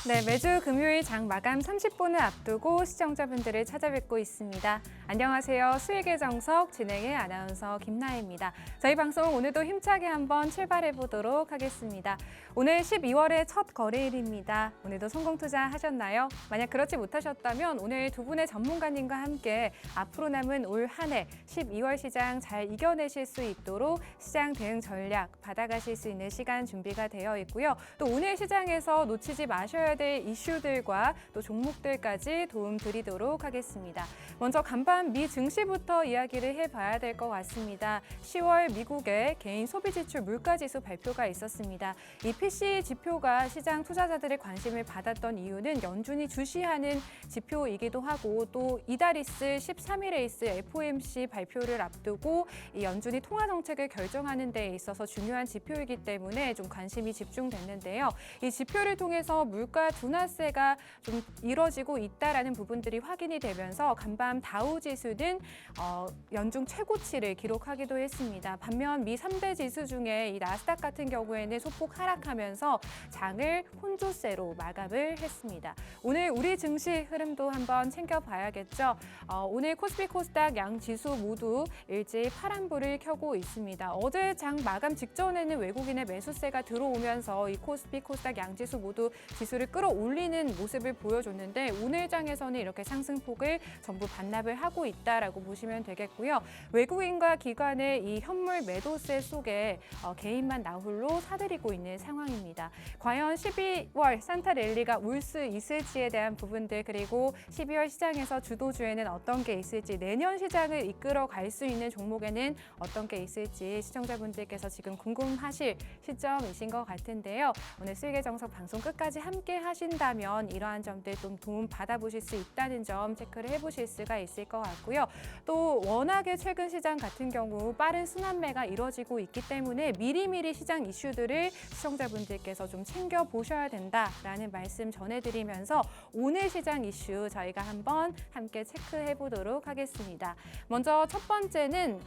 네, 매주 금요일 장 마감 30분을 앞두고 시청자분들을 찾아뵙고 있습니다. 안녕하세요. 수익의 정석 진행의 아나운서 김나혜입니다. 저희 방송 오늘도 힘차게 한번 출발해 보도록 하겠습니다. 오늘 12월의 첫 거래일입니다. 오늘도 성공 투자하셨나요? 만약 그렇지 못하셨다면 오늘 두 분의 전문가님과 함께 앞으로 남은 올 한 해 12월 시장 잘 이겨내실 수 있도록 시장 대응 전략 받아가실 수 있는 시간 준비가 되어 있고요. 또 오늘 시장에서 놓치지 마셔야 될 이슈들과 또 종목들까지 도움 드리도록 하겠습니다. 먼저 간밤 미 증시부터 이야기를 해봐야 될 것 같습니다. 10월 미국의 개인 소비지출 물가지수 발표가 있었습니다. 이 PCE 지표가 시장 투자자들의 관심을 받았던 이유는 연준이 주시하는 지표이기도 하고 또 이달 있을 13일에 있을 FOMC 발표를 앞두고 이 연준이 통화 정책을 결정하는 데 있어서 중요한 지표이기 때문에 좀 관심이 집중됐는데요. 이 지표를 통해서 물가 둔화세가 좀 이뤄지고 있다라는 부분들이 확인이 되면서 간밤 다우 지수는 연중 최고치를 기록하기도 했습니다. 반면 미 3대 지수 중에 이 나스닥 같은 경우에는 소폭 하락하면서 장을 혼조세로 마감을 했습니다. 오늘 우리 증시 흐름도 한번 챙겨봐야겠죠. 오늘 코스피 코스닥 양 지수 모두 일제히 파란불을 켜고 있습니다. 어제 장 마감 직전에는 외국인의 매수세가 들어오면서 이 코스피 코스닥 양 지수 모두 지수를 끌어올리는 모습을 보여줬는데 오늘 장에서는 이렇게 상승폭을 전부 반납을 하고 있다라고 보시면 되겠고요. 외국인과 기관의 이 현물 매도세 속에 개인만 나홀로 사들이고 있는 상황입니다. 과연 12월 산타 랠리가 올 수 있을지에 대한 부분들 그리고 12월 시장에서 주도주에는 어떤 게 있을지 내년 시장을 이끌어 갈 수 있는 종목에는 어떤 게 있을지 시청자분들께서 지금 궁금하실 시점이신 것 같은데요. 오늘 수익의 정석 방송 끝까지 함께 하신다면 이러한 점들 좀 도움 받아보실 수 있다는 점 체크를 해보실 수가 있을 것 같고요. 또 워낙에 최근 시장 같은 경우 빠른 순환매가 이루어지고 있기 때문에 미리미리 시장 이슈들을 시청자분들께서 좀 챙겨보셔야 된다라는 말씀 전해드리면서 오늘 시장 이슈 저희가 한번 함께 체크해보도록 하겠습니다. 먼저 첫 번째는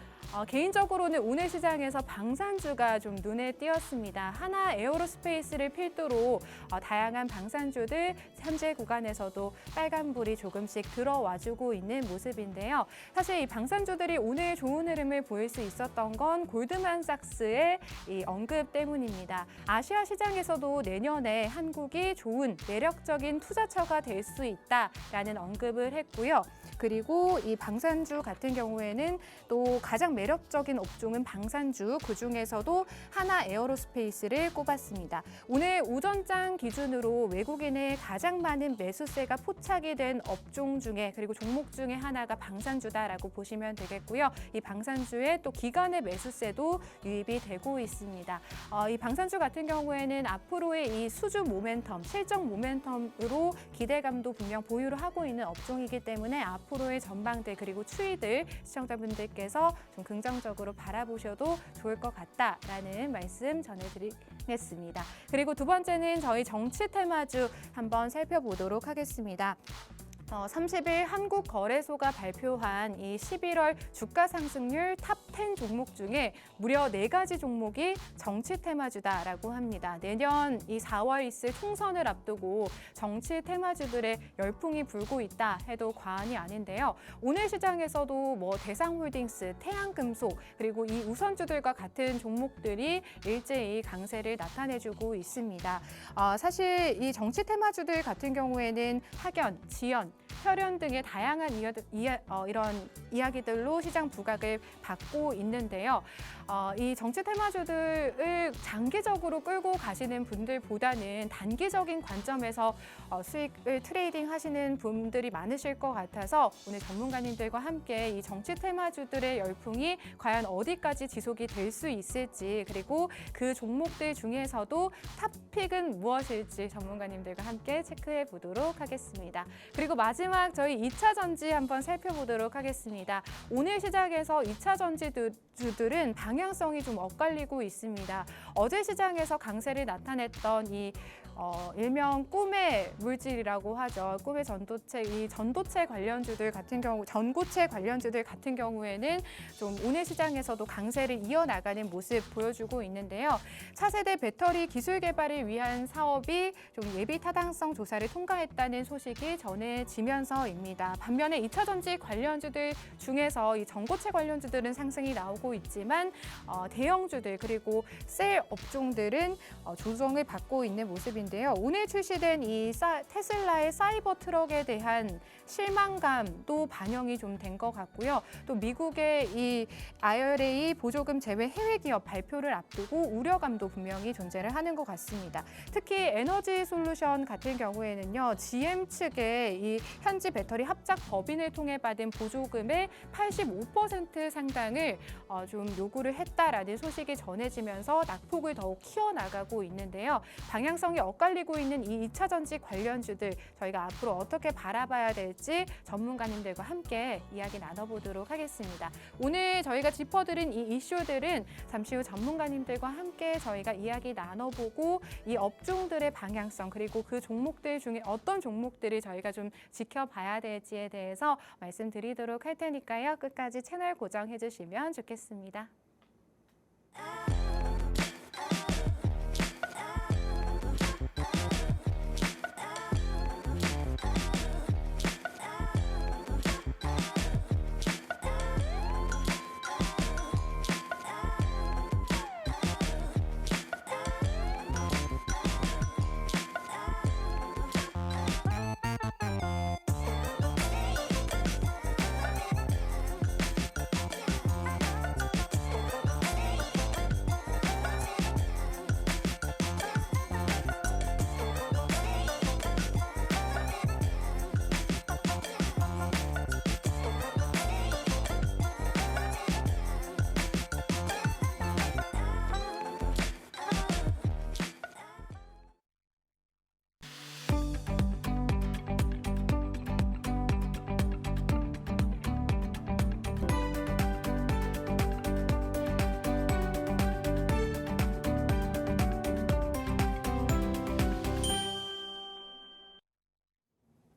개인적으로는 오늘 시장에서 방산주가 좀 눈에 띄었습니다. 하나 에어로스페이스를 필두로 다양한 방산주들 현재 구간에서도 빨간불이 조금씩 들어와주고 있는 모습인데요. 사실 이 방산주들이 오늘 좋은 흐름을 보일 수 있었던 건 골드만삭스의 이 언급 때문입니다. 아시아 시장에서도 내년에 한국이 좋은 매력적인 투자처가 될 수 있다라는 언급을 했고요. 그리고 이 방산주 같은 경우에는 또 가장 매력적인 업종은 방산주, 그중에서도 하나 에어로스페이스를 꼽았습니다. 오늘 오전장 기준으로 외국인의 가장 많은 매수세가 포착이 된 업종 중에 그리고 종목 중에 하나가 방산주다라고 보시면 되겠고요. 이 방산주에 또 기관의 매수세도 유입이 되고 있습니다. 이 방산주 같은 경우에는 앞으로의 이 수주 모멘텀, 실적 모멘텀으로 기대감도 분명 보유를 하고 있는 업종이기 때문에 앞으로의 전망들 그리고 추이들 시청자분들께서 좀 긍정적으로 바라보셔도 좋을 것 같다라는 말씀 전해드리겠습니다. 그리고 두 번째는 저희 정치 테마주 한번 살펴보도록 하겠습니다. 30일 한국거래소가 발표한 이 11월 주가 상승률 탑 10 종목 중에 무려 4가지 종목이 정치 테마주다라고 합니다. 내년 이 4월 있을 총선을 앞두고 정치 테마주들의 열풍이 불고 있다 해도 과언이 아닌데요. 오늘 시장에서도 뭐 대상홀딩스, 태양금속 그리고 이 우선주들과 같은 종목들이 일제히 강세를 나타내주고 있습니다. 사실 이 정치 테마주들 같은 경우에는 학연, 지연, 혈연 등의 다양한 이런 이야기들로 시장 부각을 받고 있는데요. 이 정치 테마주들을 장기적으로 끌고 가시는 분들보다는 단기적인 관점에서 수익을 트레이딩 하시는 분들이 많으실 것 같아서 오늘 전문가님들과 함께 이 정치 테마주들의 열풍이 과연 어디까지 지속이 될 수 있을지 그리고 그 종목들 중에서도 탑픽은 무엇일지 전문가님들과 함께 체크해 보도록 하겠습니다. 그리고 마지막 저희 2차 전지 한번 살펴보도록 하겠습니다. 오늘 시장에서 2차 전지주들은 방향성이 좀 엇갈리고 있습니다. 어제 시장에서 강세를 나타냈던 이 일명 꿈의 물질이라고 하죠. 꿈의 전도체, 이 전도체 관련주들 같은 경우, 전고체 관련주들 같은 경우에는 좀 오늘 시장에서도 강세를 이어나가는 모습 보여주고 있는데요. 차세대 배터리 기술 개발을 위한 사업이 좀 예비 타당성 조사를 통과했다는 소식이 전해지면서입니다. 반면에 2차 전지 관련주들 중에서 이 전고체 관련주들은 상승이 나오고 있지만 대형주들 그리고 셀 업종들은 조정을 받고 있는 모습인데요. 오늘 출시된 이 테슬라의 사이버 트럭에 대한 실망감도 반영이 좀 된 것 같고요. 또 미국의 이 IRA 보조금 제외 해외 기업 발표를 앞두고 우려감도 분명히 존재를 하는 것 같습니다. 특히 에너지 솔루션 같은 경우에는요, GM 측의 이 현지 배터리 합작 법인을 통해 받은 보조금의 85% 상당을 좀 요구를 했다라는 소식이 전해지면서 낙폭을 더욱 키워나가고 있는데요. 방향성이 엇갈리고 있는 이 2차 전지 관련주들 저희가 앞으로 어떻게 바라봐야 될지 전문가님들과 함께 이야기 나눠보도록 하겠습니다. 오늘 저희가 짚어드린 이 이슈들은 잠시 후 전문가님들과 함께 저희가 이야기 나눠보고 이 업종들의 방향성 그리고 그 종목들 중에 어떤 종목들을 저희가 좀 지켜봐야 될지에 대해서 말씀드리도록 할 테니까요. 끝까지 채널 고정해 주시면 좋겠습니다.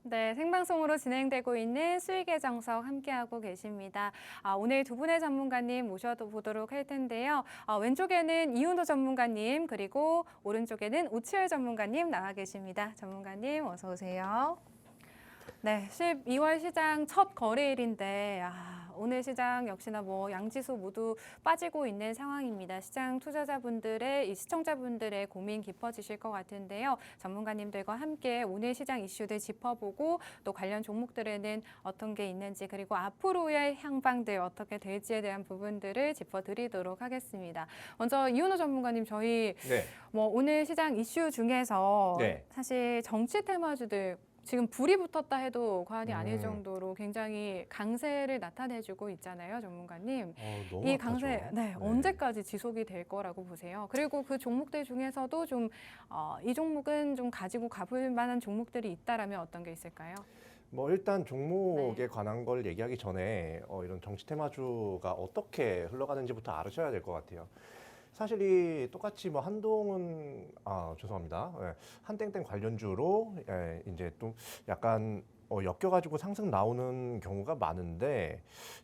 네, 생방송으로 진행되고 있는 수익의 정석 함께하고 계십니다. 오늘 두 분의 전문가님 모셔보도록 할 텐데요. 왼쪽에는 이윤호 전문가님 그리고 오른쪽에는 오치열 전문가님 나와 계십니다. 전문가님 어서 오세요. 네, 12월 시장 첫 거래일인데 오늘 시장 역시나 양지수 모두 빠지고 있는 상황입니다. 시장 투자자분들의 시청자분들의 고민 깊어지실 것 같은데요. 전문가님들과 함께 오늘 시장 이슈들 짚어보고 또 관련 종목들에는 어떤 게 있는지 그리고 앞으로의 향방들 어떻게 될지에 대한 부분들을 짚어드리도록 하겠습니다. 먼저 이윤호 전문가님 저희 오늘 시장 이슈 중에서 사실 정치 테마주들 지금 불이 붙었다 해도 과언이 아닐 정도로 굉장히 강세를 나타내주고 있잖아요, 전문가님. 너무 이 강세 언제까지 지속이 될 거라고 보세요? 그리고 그 종목들 중에서도 좀 이 종목은 좀 가지고 가볼 만한 종목들이 있다라면 어떤 게 있을까요? 일단 종목에 관한 걸 얘기하기 전에 이런 정치 테마주가 어떻게 흘러가는지부터 알으셔야 될 것 같아요. 사실 이 똑같이 한동훈 죄송합니다. 한땡땡 관련주로 이제 또 약간 엮여가지고 상승 나오는 경우가 많은데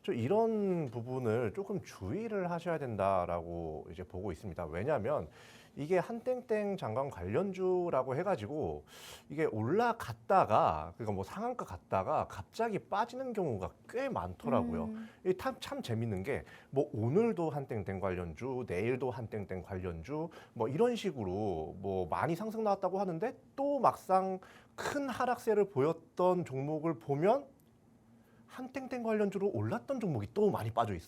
이런 부분을 조금 주의를 하셔야 된다라고 이제 보고 있습니다. 왜냐하면 이게 한땡땡 장관 관련주라고 해가지고 이게 올라갔다가 그러니까 상한가 갔다가 갑자기 빠지는 경우가 꽤 많더라고요. 이게 참 재밌는 게 오늘도 한땡땡 관련주, 내일도 한땡땡 관련주 이런 식으로 많이 상승 나왔다고 하는데 또 막상 큰 하락세를 보였던 종목을 보면 한땡땡 관련주로 올랐던 종목이 또 많이 빠져요.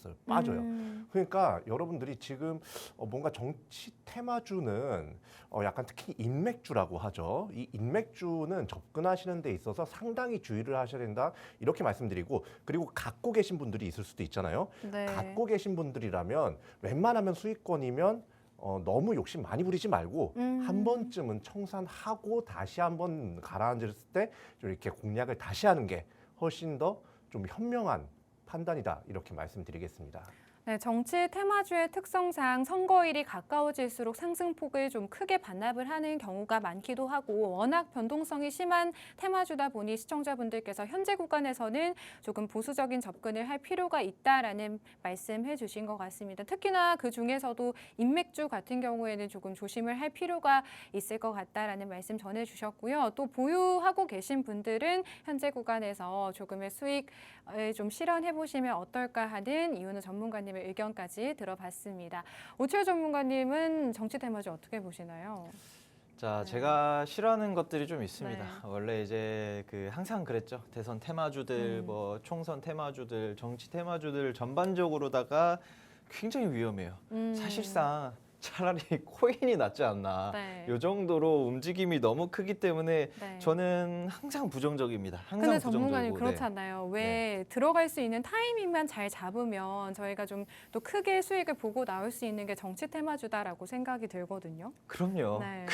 그러니까 여러분들이 지금 뭔가 정치 테마주는 약간 특히 인맥주라고 하죠. 이 인맥주는 접근하시는 데 있어서 상당히 주의를 하셔야 된다. 이렇게 말씀드리고 그리고 갖고 계신 분들이 있을 수도 있잖아요. 갖고 계신 분들이라면 웬만하면 수익권이면 너무 욕심 많이 부리지 말고 한 번쯤은 청산하고 다시 한번 가라앉을 때 좀 이렇게 공략을 다시 하는 게 훨씬 더 좀 현명한 판단이다 이렇게 말씀드리겠습니다. 네, 정치 테마주의 특성상 선거일이 가까워질수록 상승폭을 좀 크게 반납을 하는 경우가 많기도 하고 워낙 변동성이 심한 테마주다 보니 시청자분들께서 현재 구간에서는 조금 보수적인 접근을 할 필요가 있다라는 말씀해 주신 것 같습니다. 특히나 그 중에서도 인맥주 같은 경우에는 조금 조심을 할 필요가 있을 것 같다라는 말씀 전해 주셨고요. 또 보유하고 계신 분들은 현재 구간에서 조금의 수익을 좀 실현해 보시면 어떨까 하는 이유는 전문가님 의견까지 들어봤습니다. 오철 전문가님은 정치 테마주 어떻게 보시나요? 자, 네. 제가 싫어하는 것들이 좀 있습니다. 네. 원래 이제 항상 그랬죠. 대선 테마주들, 뭐 총선 테마주들, 정치 테마주들 전반적으로다가 굉장히 위험해요. 사실상 차라리 코인이 낫지 않나. 네. 이 정도로 움직임이 너무 크기 때문에 네. 저는 항상 부정적입니다. 항상 근데 전문가님 부정적이고. 그렇잖아요. 왜 들어갈 수 있는 타이밍만 잘 잡으면 저희가 좀 또 크게 수익을 보고 나올 수 있는 게 정치 테마주다라고 생각이 들거든요. 그럼요. 네.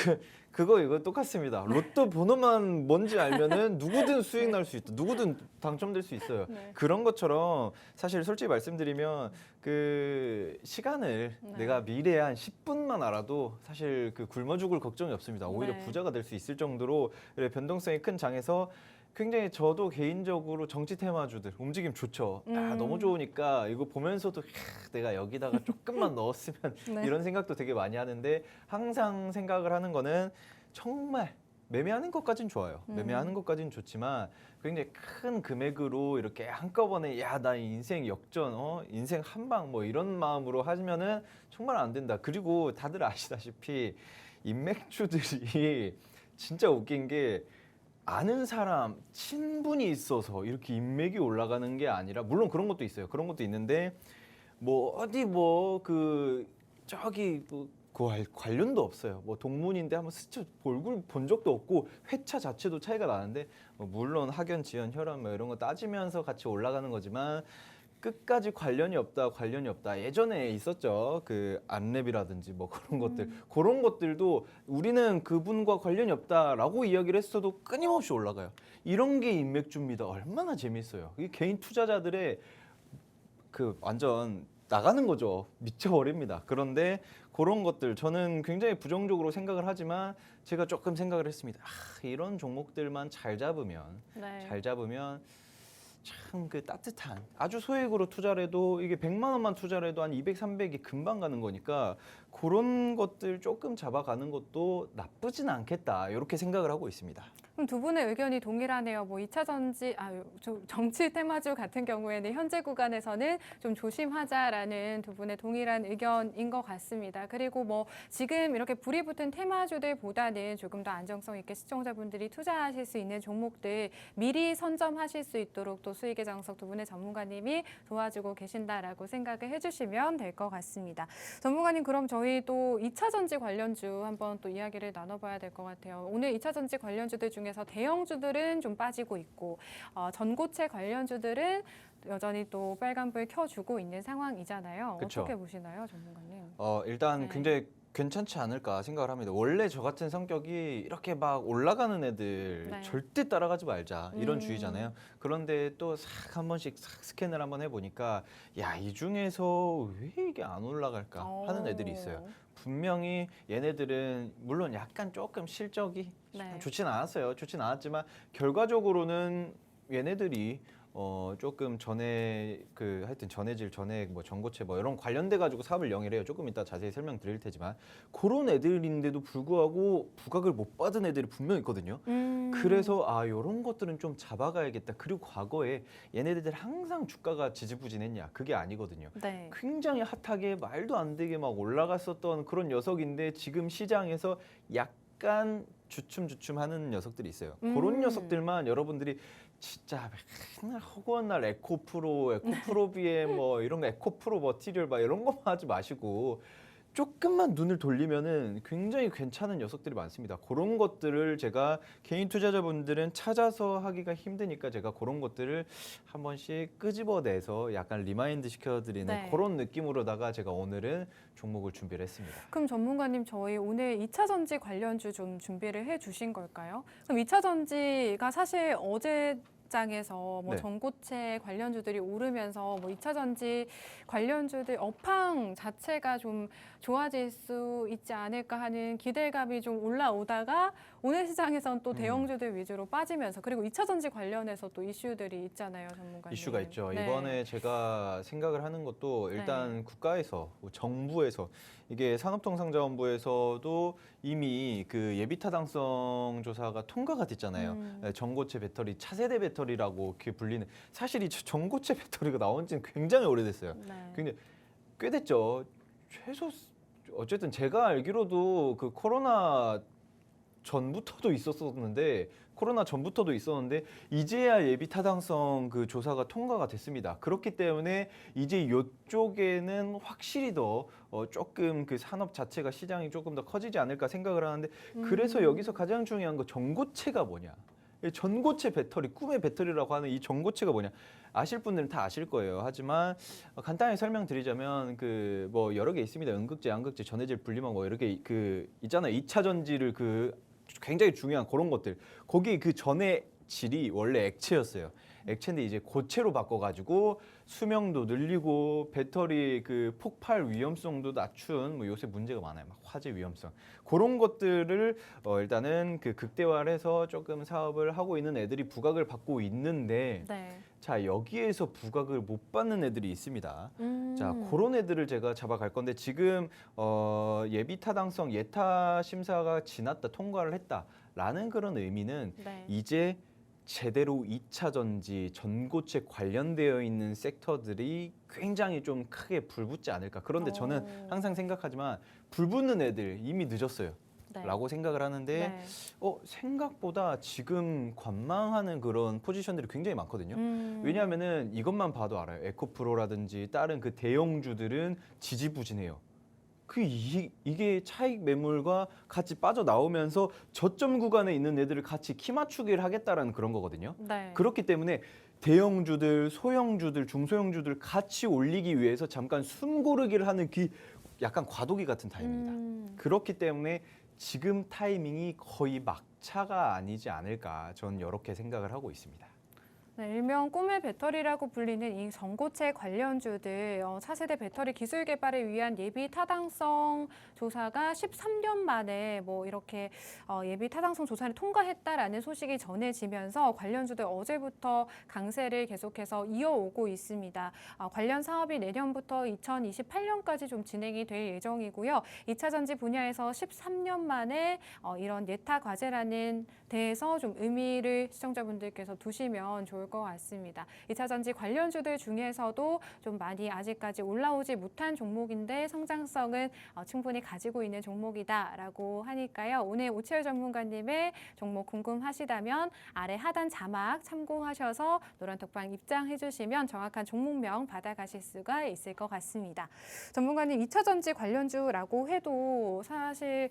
그거 이거 똑같습니다. 로또 번호만 뭔지 알면은 누구든 수익 날 수 있다. 누구든 당첨될 수 있어요. 네. 그런 것처럼 사실 솔직히 말씀드리면 그 시간을 네. 내가 미래에 한 10분만 알아도 사실 그 굶어 죽을 걱정이 없습니다. 오히려 네. 부자가 될 수 있을 정도로 변동성이 큰 장에서 굉장히 저도 개인적으로 정치 테마주들 움직임 좋죠. 너무 좋으니까 이거 보면서도 내가 여기다가 조금만 넣었으면 네. 이런 생각도 되게 많이 하는데 항상 생각을 하는 거는 정말 매매하는 것까진 좋아요. 매매하는 것까진 좋지만 굉장히 큰 금액으로 이렇게 한꺼번에 야, 나 인생 역전, 인생 한방 뭐 이런 마음으로 하면은 정말 안 된다. 그리고 다들 아시다시피 인맥주들이 진짜 웃긴 게 아는 사람, 친분이 있어서 이렇게 인맥이 올라가는 게 아니라 물론 그런 것도 있어요. 그런 것도 있는데 뭐 어디 뭐 저기 뭐 관련도 없어요. 뭐 동문인데 한번 스쳐 얼굴 본 적도 없고 회차 자체도 차이가 나는데 물론 학연, 지연, 혈연 뭐 이런 거 따지면서 같이 올라가는 거지만 끝까지 관련이 없다. 예전에 있었죠. 그 안랩이라든지 뭐 그런 것들. 그런 것들도 우리는 그분과 관련이 없다라고 이야기를 했어도 끊임없이 올라가요. 이런 게 인맥주입니다. 얼마나 재밌어요. 이 개인 투자자들의 완전 나가는 거죠. 미쳐버립니다. 그런데 그런 것들 저는 굉장히 부정적으로 생각을 하지만 제가 조금 생각을 했습니다. 이런 종목들만 잘 잡으면 네. 참 따뜻한 아주 소액으로 투자를 해도 이게 100만 원만 투자를 해도 한 200, 300이 금방 가는 거니까 그런 것들 조금 잡아가는 것도 나쁘진 않겠다 이렇게 생각을 하고 있습니다. 그럼 두 분의 의견이 동일하네요. 뭐 2차 정치 테마주 같은 경우에는 현재 구간에서는 좀 조심하자라는 두 분의 동일한 의견인 것 같습니다. 그리고 뭐 지금 이렇게 불이 붙은 테마주들보다는 조금 더 안정성 있게 시청자분들이 투자하실 수 있는 종목들 미리 선점하실 수 있도록 또 수익의 정석 두 분의 전문가님이 도와주고 계신다라고 생각을 해주시면 될 것 같습니다. 전문가님 그럼 저희 또 2차 전지 관련주 한번 또 이야기를 나눠봐야 될 것 같아요. 오늘 2차 전지 관련주들 중에서 대형주들은 좀 빠지고 있고 전고체 관련주들은 여전히 또 빨간불 켜주고 있는 상황이잖아요. 그쵸. 어떻게 보시나요, 전문가님? 일단 네. 굉장히 괜찮지 않을까 생각을 합니다. 원래 저 같은 성격이 이렇게 막 올라가는 애들 네. 절대 따라가지 말자 이런 음. 주의잖아요. 그런데 또 싹 한 번씩 싹 스캔을 한번 해보니까 야, 이 중에서 왜 이게 안 올라갈까 하는 애들이 있어요. 분명히 얘네들은 물론 약간 조금 실적이 네. 좋진 않았어요. 좋진 않았지만 결과적으로는 얘네들이 조금 전에 하여튼 전해질 전액 뭐 전고체 뭐 이런 관련돼 가지고 사업을 영위해요. 조금 이따 자세히 설명드릴 테지만 그런 애들인데도 불구하고 부각을 못 받은 애들이 분명 있거든요. 그래서 이런 것들은 좀 잡아가야겠다. 그리고 과거에 얘네들 항상 주가가 지지부진했냐? 그게 아니거든요. 네. 굉장히 핫하게 말도 안 되게 막 올라갔었던 그런 녀석인데 지금 시장에서 약간 주춤주춤하는 녀석들이 있어요. 그런 녀석들만 여러분들이 진짜 맨날 허구한 날 에코프로비에 뭐 이런 거 에코프로 머티리얼 막 이런 거만 하지 마시고 조금만 눈을 돌리면은 굉장히 괜찮은 녀석들이 많습니다. 그런 것들을 제가 개인 투자자분들은 찾아서 하기가 힘드니까 제가 그런 것들을 한 번씩 끄집어내서 약간 리마인드 시켜드리는 네. 그런 느낌으로다가 제가 오늘은 종목을 준비를 했습니다. 그럼 전문가님 저희 오늘 2차 전지 관련주 좀 준비를 해 주신 걸까요? 그럼 2차 전지가 사실 어제 입장에서 뭐 네. 전고체 관련주들이 오르면서 뭐 2차 전지 관련주들 업황 자체가 좀 좋아질 수 있지 않을까 하는 기대감이 좀 올라오다가 오늘 시장에선 또 대형주들 위주로 빠지면서 그리고 2차 전지 관련해서 또 이슈들이 있잖아요, 전문가님. 이슈가 있죠. 네. 이번에 제가 생각을 하는 것도 일단 국가에서, 정부에서 이게 산업통상자원부에서도 이미 그 예비타당성 조사가 통과가 됐잖아요. 전고체 배터리, 차세대 배터리라고 이렇게 불리는, 사실 이 전고체 배터리가 나온 지는 굉장히 오래됐어요. 네. 근데 꽤 됐죠. 최소 어쨌든 제가 알기로도 그 코로나 전부터도 있었는데 이제야 예비 타당성 그 조사가 통과가 됐습니다. 그렇기 때문에 이제 이쪽에는 확실히 더 조금 그 산업 자체가 시장이 조금 더 커지지 않을까 생각을 하는데 그래서 여기서 가장 중요한 거 전고체가 뭐냐? 이 전고체 배터리, 꿈의 배터리라고 하는 이 전고체가 뭐냐? 아실 분들은 다 아실 거예요. 하지만 간단히 설명드리자면 그 뭐 여러 개 있습니다. 음극재, 양극재, 전해질 분리막 뭐 이렇게 그 있잖아요. 2차 전지를 그 굉장히 중요한 그런 것들. 거기 그 전해질이 원래 액체였어요. 액체인데 이제 고체로 바꿔가지고 수명도 늘리고 배터리 그 폭발 위험성도 낮춘 뭐 요새 문제가 많아요. 막 화재 위험성 그런 것들을 일단은 그 극대화를 해서 조금 사업을 하고 있는 애들이 부각을 받고 있는데 네. 자 여기에서 부각을 못 받는 애들이 있습니다. 자 그런 애들을 제가 잡아갈 건데 지금 예비 타당성 예타 심사가 지났다 통과를 했다라는 그런 의미는 네. 이제 제대로 2차 전지 전고체 관련되어 있는 섹터들이 굉장히 좀 크게 불붙지 않을까. 그런데 저는 항상 생각하지만 불붙는 애들 이미 늦었어요. 네. 라고 생각을 하는데 네. 생각보다 지금 관망하는 그런 포지션들이 굉장히 많거든요. 왜냐하면은 이것만 봐도 알아요. 에코프로라든지 다른 그 대형주들은 지지부진해요. 이게 차익 매물과 같이 빠져나오면서 저점 구간에 있는 애들을 같이 키 맞추기를 하겠다라는 그런 거거든요. 네. 그렇기 때문에 대형주들, 소형주들, 중소형주들 같이 올리기 위해서 잠깐 숨 고르기를 하는 약간 과도기 같은 타임입니다. 그렇기 때문에 지금 타이밍이 거의 막차가 아니지 않을까 저는 이렇게 생각을 하고 있습니다. 네, 일명 꿈의 배터리라고 불리는 이 전고체 관련주들 차세대 배터리 기술 개발을 위한 예비 타당성 조사가 13년 만에 뭐 이렇게 예비 타당성 조사를 통과했다라는 소식이 전해지면서 관련주들 어제부터 강세를 계속해서 이어오고 있습니다. 관련 사업이 내년부터 2028년까지 좀 진행이 될 예정이고요. 2차 전지 분야에서 13년 만에 이런 예타 과제라는 데에서 좀 의미를 시청자분들께서 두시면 좋을 것 같습니다. 2차 전지 관련주들 중에서도 좀 많이 아직까지 올라오지 못한 종목인데 성장성은 충분히 가지고 있는 종목이다라고 하니까요. 오늘 오채열 전문가님의 종목 궁금하시다면 아래 하단 자막 참고하셔서 노란톡방 입장해 주시면 정확한 종목명 받아가실 수가 있을 것 같습니다. 전문가님 2차 전지 관련주라고 해도 사실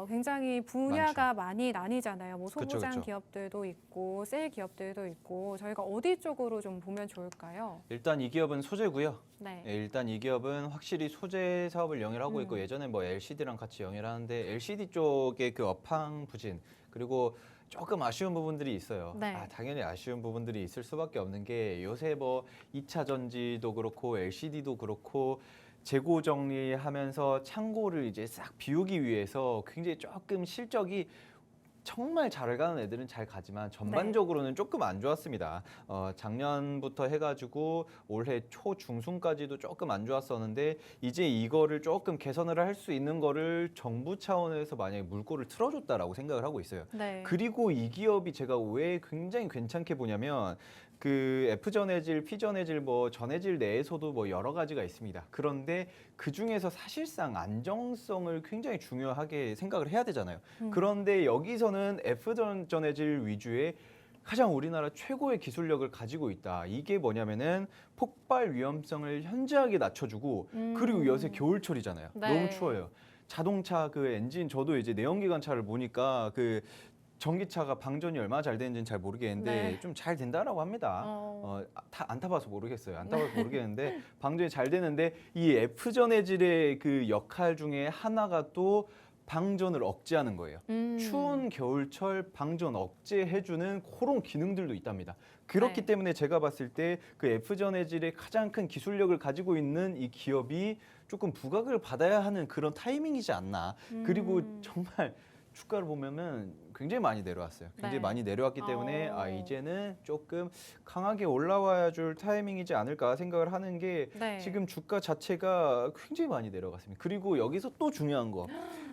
굉장히 분야가 많이 나뉘잖아요. 뭐 소부장 그쵸. 기업들도 있고 셀 기업들도 있고 저희가 어디 쪽으로 좀 보면 좋을까요? 일단 이 기업은 소재고요. 네. 일단 이 기업은 확실히 소재 사업을 영위하고 있고 예전에 뭐 LCD랑 같이 영위를 하는데 LCD 쪽의 그 업황 부진 그리고 조금 아쉬운 부분들이 있어요. 네. 당연히 아쉬운 부분들이 있을 수밖에 없는 게 요새 뭐 2차 전지도 그렇고 LCD도 그렇고 재고 정리하면서 창고를 이제 싹 비우기 위해서 굉장히 조금 실적이 정말 잘 가는 애들은 잘 가지만 전반적으로는 조금 안 좋았습니다. 작년부터 해가지고 올해 초 중순까지도 조금 안 좋았었는데 이제 이거를 조금 개선을 할 수 있는 거를 정부 차원에서 만약에 물꼬를 틀어줬다라고 생각을 하고 있어요. 네. 그리고 이 기업이 제가 왜 굉장히 괜찮게 보냐면 그 F전해질, P전해질, 뭐 전해질 내에서도 뭐 여러 가지가 있습니다. 그런데 그 중에서 사실상 안정성을 굉장히 중요하게 생각을 해야 되잖아요. 그런데 여기서는 F전해질 위주의 가장 우리나라 최고의 기술력을 가지고 있다. 이게 뭐냐면은 폭발 위험성을 현저하게 낮춰주고 그리고 요새 겨울철이잖아요. 네. 너무 추워요. 자동차 그 엔진 저도 이제 내연기관차를 보니까 그 전기차가 방전이 얼마나 잘 되는지는 잘 모르겠는데 네. 좀 잘 된다라고 합니다. 안 타봐서 모르겠어요. 안 타봐서 모르겠는데 방전이 잘 되는데 이 F전해질의 그 역할 중에 하나가 또 방전을 억제하는 거예요. 추운 겨울철 방전 억제해주는 그런 기능들도 있답니다. 그렇기 네. 때문에 제가 봤을 때 그 F전해질의 가장 큰 기술력을 가지고 있는 이 기업이 조금 부각을 받아야 하는 그런 타이밍이지 않나. 그리고 정말 주가를 보면은 굉장히 많이 내려왔어요. 굉장히 네. 많이 내려왔기 때문에 어. 이제는 조금 강하게 올라와야 줄 타이밍이지 않을까 생각을 하는 게 네. 지금 주가 자체가 굉장히 많이 내려갔습니다. 그리고 여기서 또 중요한 거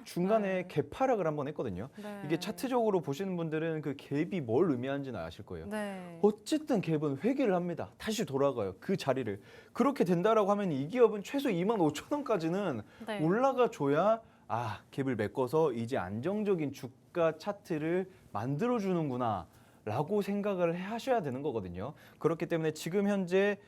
중간에 네. 갭 하락을 한번 했거든요. 네. 이게 차트적으로 보시는 분들은 그 갭이 뭘 의미하는지는 아실 거예요. 네. 어쨌든 갭은 회귀를 합니다. 다시 돌아가요. 그 자리를. 그렇게 된다라고 하면 이 기업은 최소 25,000원까지는 네. 올라가 줘야 갭을 메꿔서 이제 안정적인 주가 차트를 만들어 주는구나 라고 생각을 하셔야 되는 거거든요. 그렇기 때문에 지금 현재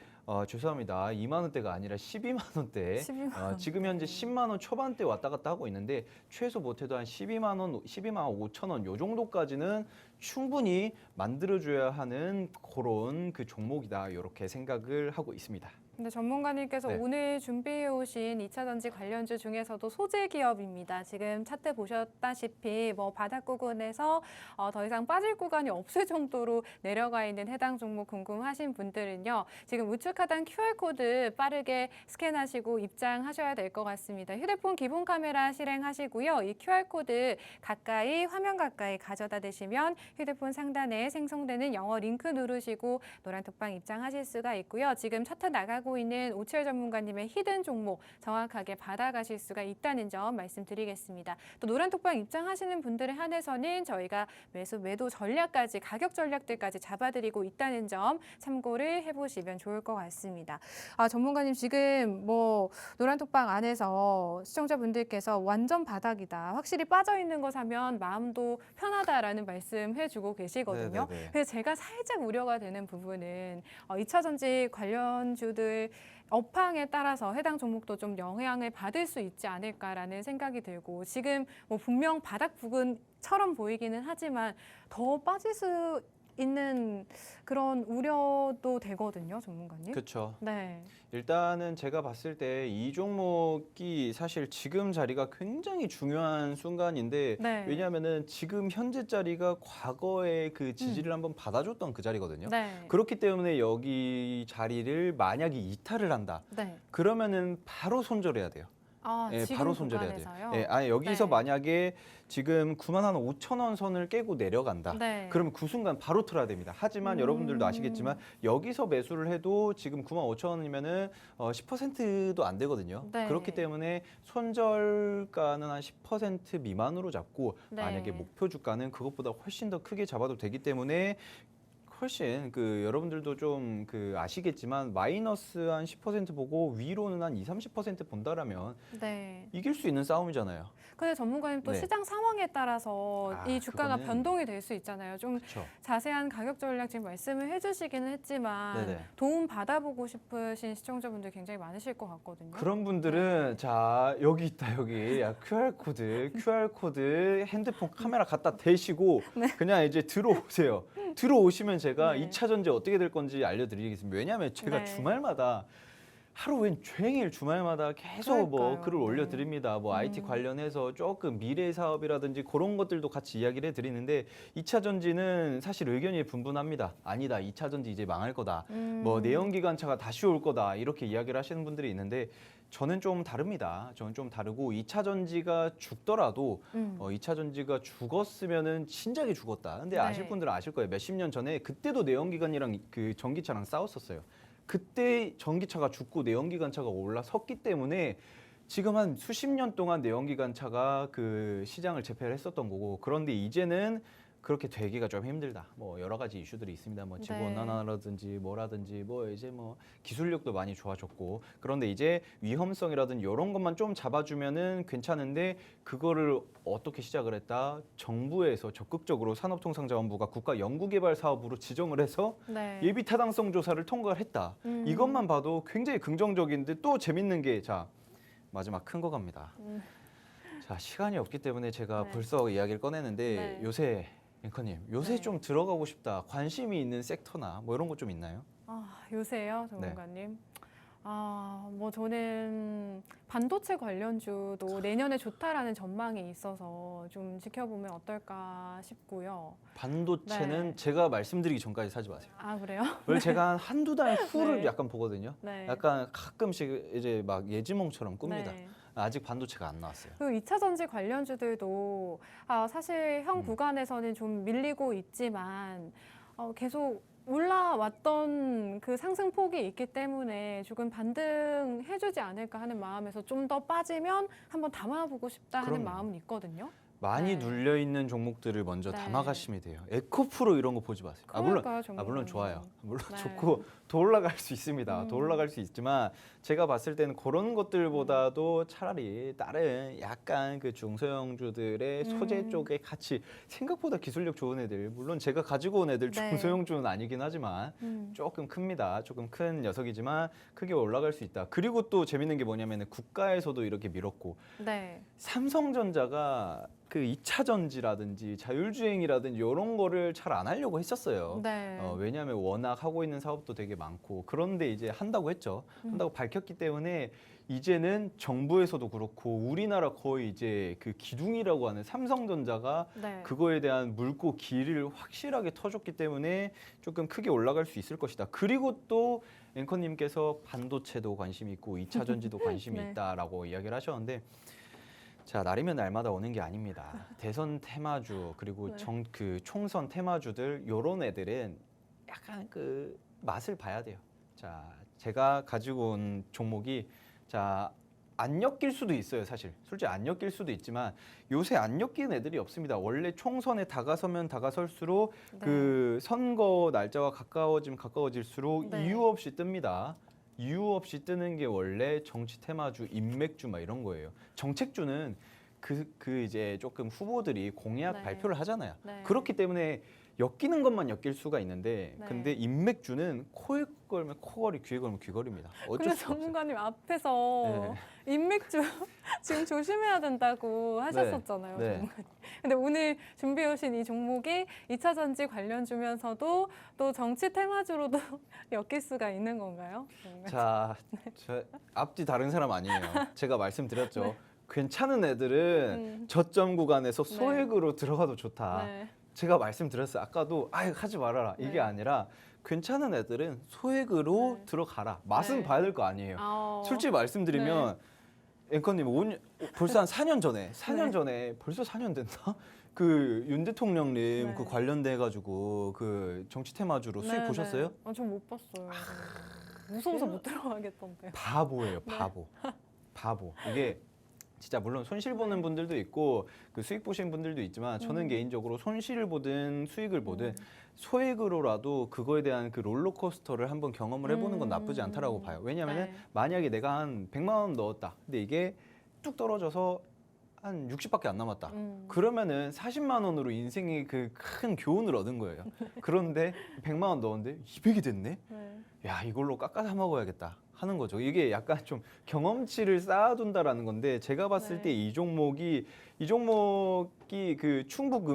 죄송합니다. 2만 원대가 아니라 12만 원대. 12만 원. 지금 현재 10만 원 초반대 왔다 갔다 하고 있는데 최소 못해도 한 12만 원, 12만 5천 원 요 정도까지는 충분히 만들어줘야 하는 그런 그 종목이다. 이렇게 생각을 하고 있습니다. 근데 전문가님께서 네. 오늘 준비해 오신 2차 전지 관련주 중에서도 소재 기업입니다. 지금 차트 보셨다시피 뭐 바닥 구간에서 더 이상 빠질 구간이 없을 정도로 내려가 있는 해당 종목 궁금하신 분들은요. 지금 우측 하단 QR코드 빠르게 스캔하시고 입장하셔야 될 것 같습니다. 휴대폰 기본 카메라 실행하시고요. 이 QR코드 화면 가까이 가져다 대시면 휴대폰 상단에 생성되는 영어 링크 누르시고 노란 톡방 입장하실 수가 있고요. 지금 차트 나가고 있는 오철 전문가님의 히든 종목 정확하게 받아가실 수가 있다는 점 말씀드리겠습니다. 또 노란 톡방 입장하시는 분들에 한해서는 저희가 매도 전략까지 가격 전략들까지 잡아드리고 있다는 점 참고를 해보시면 좋을 것 같습니다. 전문가님 지금 뭐 노란 톡방 안에서 시청자분들께서 완전 바닥이다. 확실히 빠져 있는 거 사면 마음도 편하다라는 말씀해주고 계시거든요. 네네네. 그래서 제가 살짝 우려가 되는 부분은 2차 전지 관련주들 업황에 따라서 해당 종목도 좀 영향을 받을 수 있지 않을까라는 생각이 들고 지금 뭐 분명 바닥 부근처럼 보이기는 하지만 더 빠질 수 있는 그런 우려도 되거든요, 전문가님. 그렇죠. 네. 일단은 제가 봤을 때 이 종목이 사실 지금 자리가 굉장히 중요한 순간인데 네. 왜냐하면은 지금 현재 자리가 과거에 그 지지를 한번 받아줬던 그 자리거든요. 네. 그렇기 때문에 여기 자리를 만약에 이탈을 한다. 네. 그러면은 바로 손절해야 돼요. 예, 지금 바로 손절해야 돼요. 구간에서요? 예, 여기서 네. 만약에 지금 9만 한 5천 원 선을 깨고 내려간다. 네. 그러면 그 순간 바로 틀어야 됩니다. 하지만 여러분들도 아시겠지만 여기서 매수를 해도 지금 9만 5천 원이면은 10%도 안 되거든요. 네. 그렇기 때문에 손절가는 한 10% 미만으로 잡고 네. 만약에 목표 주가는 그것보다 훨씬 더 크게 잡아도 되기 때문에 훨씬 여러분들도 좀 아시겠지만 마이너스 한 10% 보고 위로는 한 20-30% 본다라면 네. 이길 수 있는 싸움이잖아요. 근데 전문가님 또 네. 시장 상황에 따라서 이 주가가 그거는- 변동이 될 수 있잖아요. 좀 그렇죠. 자세한 가격 전략 지금 말씀을 해주시기는 했지만 네네. 도움 받아보고 싶으신 시청자분들 굉장히 많으실 것 같거든요. 그런 분들은 자 여기 있다 여기 QR 코드 핸드폰 카메라 갖다 대시고 그냥 이제 들어오세요. 들어오시면 제가 네. 2차 전지 어떻게 될 건지 알려드리겠습니다. 왜냐하면 제가 네. 주말마다 하루 종일 주말마다 계속 뭐 그러니까요. 글을 네. 올려드립니다. 뭐 IT 관련해서 조금 미래 사업이라든지 그런 것들도 같이 이야기를 해드리는데 2차 전지는 사실 의견이 분분합니다. 아니다, 2차 전지 이제 망할 거다. 뭐 내연기관차가 다시 올 거다. 이렇게 이야기를 하시는 분들이 있는데 저는 좀 다릅니다. 저는 좀 다르고 2차 전지가 죽더라도 2차 전지가 죽었으면은 진작에 죽었다. 근데 네. 아실 분들은 아실 거예요. 몇십 년 전에 그때도 내연기관이랑 그 전기차랑 싸웠었어요. 그때 전기차가 죽고 내연기관차가 올라섰기 때문에 지금 한 수십 년 동안 내연기관차가 그 시장을 제패를 했었던 거고 그런데 이제는 그렇게 되기가 좀 힘들다. 뭐 여러 가지 이슈들이 있습니다. 뭐 지구 네. 온난화라든지 뭐라든지 뭐 이제 뭐 기술력도 많이 좋아졌고 그런데 이제 위험성이라든지 이런 것만 좀 잡아주면은 괜찮은데 그거를 어떻게 시작을 했다? 정부에서 적극적으로 산업통상자원부가 국가연구개발사업으로 지정을 해서 네. 예비 타당성 조사를 통과를 했다. 이것만 봐도 굉장히 긍정적인데 또 재밌는 게 자 마지막 큰 거 갑니다. 자 시간이 없기 때문에 제가 네. 벌써 이야기를 꺼내는데 네. 요새 앵커님 요새 네. 좀 들어가고 싶다 관심이 있는 섹터나 뭐 이런 거 좀 있나요? 요새요, 전문가님. 뭐 저는 반도체 관련주도 내년에 좋다라는 전망이 있어서 좀 지켜보면 어떨까 싶고요. 반도체는 네. 제가 말씀드리기 전까지 사지 마세요. 아, 그래요? 원래 제가 한두 달 후를 네. 약간 보거든요. 네. 약간 가끔씩 이제 막 예지몽처럼 꿉니다. 네. 아직 반도체가 안 나왔어요. 그리고 2차 전지 관련주들도 사실 현 구간에서는 좀 밀리고 있지만 계속 올라왔던 그 상승폭이 있기 때문에 조금 반등해주지 않을까 하는 마음에서 좀 더 빠지면 한번 담아보고 싶다 하는 그럼요. 마음은 있거든요. 많이 네. 눌려 있는 종목들을 먼저 네. 담아가시면 돼요. 에코프로 이런 거 보지 마세요. 물론 그러니까요, 물론 좋아요. 물론 네. 좋고 더 올라갈 수 있습니다. 더 음. 올라갈 수 있지만 제가 봤을 때는 그런 것들보다도 차라리 다른 약간 그 중소형주들의 소재 쪽에 같이 생각보다 기술력 좋은 애들, 물론 제가 가지고 온 애들 네. 중소형주는 아니긴 하지만 조금 큽니다. 조금 큰 녀석이지만 크게 올라갈 수 있다. 그리고 또 재밌는 게 뭐냐면 국가에서도 이렇게 밀었고 네. 삼성전자가 그 2차 전지라든지 자율주행이라든지 이런 거를 잘 안 하려고 했었어요. 네. 왜냐하면 워낙 하고 있는 사업도 되게 많고 그런데 이제 한다고 했죠. 한다고 밝혔기 때문에 이제는 정부에서도 그렇고 우리나라 거의 이제 그 기둥이라고 하는 삼성전자가 네. 그거에 대한 물고 기를 확실하게 터줬기 때문에 조금 크게 올라갈 수 있을 것이다. 그리고 또 앵커님께서 반도체도 관심이 있고 2차 전지도 관심이 네. 있다라고 이야기를 하셨는데 자, 날이면 날마다 오는 게 아닙니다. 대선 테마주 그리고 네. 그 총선 테마주들 요런 애들은 약간 그 맛을 봐야 돼요. 자, 제가 가지고 온 종목이 자, 안 엮일 수도 있어요, 사실. 솔직히 안 엮일 수도 있지만 요새 안 엮이는 애들이 없습니다. 원래 총선에 다가서면 다가설수록 네. 그 선거 날짜가 가까워지면 가까워질수록 네. 이유 없이 뜹니다. 이유 없이 뜨는 게 원래 정치 테마주, 인맥주 막 이런 거예요. 정책주는 그 이제 조금 후보들이 공약 네. 발표를 하잖아요. 네. 그렇기 때문에 엮이는 것만 엮일 수가 있는데 네. 근데 인맥주는 코에 걸면 코걸이, 귀에 걸면 귀걸입니다. 어쩔 근데 수가 없어요. 전문가님 앞에서 인맥주 지금 조심해야 된다고 하셨었잖아요, 네. 전문가님. 근데 오늘 준비해 오신 이 종목이 2차 전지 관련주면서도 또 정치 테마주로도 엮일 수가 있는 건가요? 자, 저 앞뒤 다른 사람 아니에요. 제가 말씀드렸죠. 네. 괜찮은 애들은 저점 구간에서 네. 소액으로 들어가도 좋다. 네. 제가 말씀드렸어요. 아까도 하지 말아라. 이게 네. 아니라 괜찮은 애들은 소액으로 네. 들어가라. 맛은 네. 봐야 될 거 아니에요. 솔직히 말씀드리면 앵커님 벌써 한 4년 전에 네. 전에 벌써 4년 됐나? 그 윤 대통령님 네. 그 관련돼 가지고 그 정치 테마주로 수익 보셨어요? 전 못 봤어요. 무서워서 못 들어가겠던데. 바보예요, 바보. 바보. 이게 진짜 물론 손실 보는 분들도 있고 그 수익 보시는 분들도 있지만 저는 개인적으로 손실을 보든 수익을 보든 소액으로라도 그거에 대한 그 롤러코스터를 한번 경험을 해보는 건 나쁘지 않다라고 봐요. 왜냐하면 네. 만약에 내가 한 100만 원 넣었다. 근데 이게 뚝 떨어져서 한 60밖에 안 남았다. 그러면은 40만 원으로 인생의 그 큰 교훈을 얻은 거예요. 그런데 100만 원 넣었는데 200이 됐네? 네. 야, 이걸로 깎아서 먹어야겠다 하는 거죠. 이게 약간 좀 경험치를 쌓아둔다라는 건데 제가 봤을 네. 때 이 종목이 그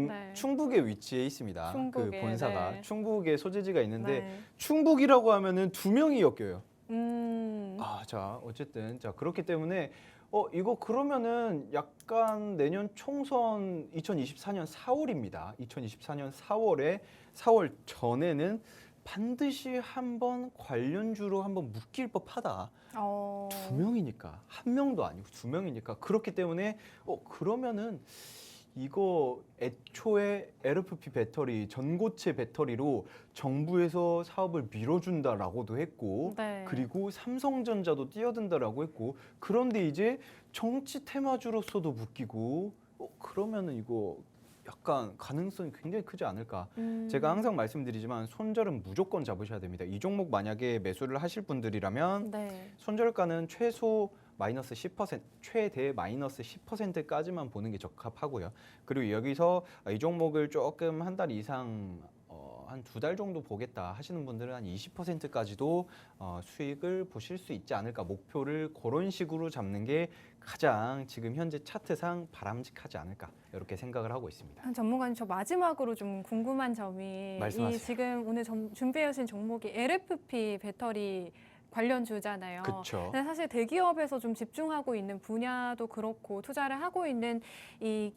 네. 충북에 위치해 있습니다. 충북에, 그 본사가 네. 충북에 소재지가 있는데 네. 충북이라고 하면은 두 명이 엮여요. 음. 자, 어쨌든 자 그렇기 때문에 이거 그러면은 약간 내년 총선 2024년 4월입니다. 2024년 4월 전에는 반드시 한번 관련주로 한번 묶일 법하다. 두 명이니까 한 명도 아니고 두 명이니까 그렇기 때문에 그러면은 이거 애초에 LFP 배터리 전고체 배터리로 정부에서 사업을 밀어준다라고도 했고 네. 그리고 삼성전자도 뛰어든다라고 했고 그런데 이제 정치 테마주로서도 묶이고 그러면은 이거 약간 가능성이 굉장히 크지 않을까. 제가 항상 말씀드리지만 손절은 무조건 잡으셔야 됩니다. 이 종목 만약에 매수를 하실 분들이라면 네. 손절가는 최소 마이너스 10%, 최대 마이너스 10%까지만 보는 게 적합하고요. 그리고 여기서 이 종목을 조금 한 달 이상 한 2달 정도 보겠다 하시는 분들은 한 20%까지도 수익을 보실 수 있지 않을까. 목표를 그런 식으로 잡는 게 가장 지금 현재 차트상 바람직하지 않을까 이렇게 생각을 하고 있습니다. 전문가님, 저 마지막으로 좀 궁금한 점이 말씀하세요. 이 지금 오늘 준비해 오신 종목이 LFP 배터리 관련주잖아요. 그렇죠. 근데 사실 대기업에서 좀 집중하고 있는 분야도 그렇고 투자를 하고 있는 이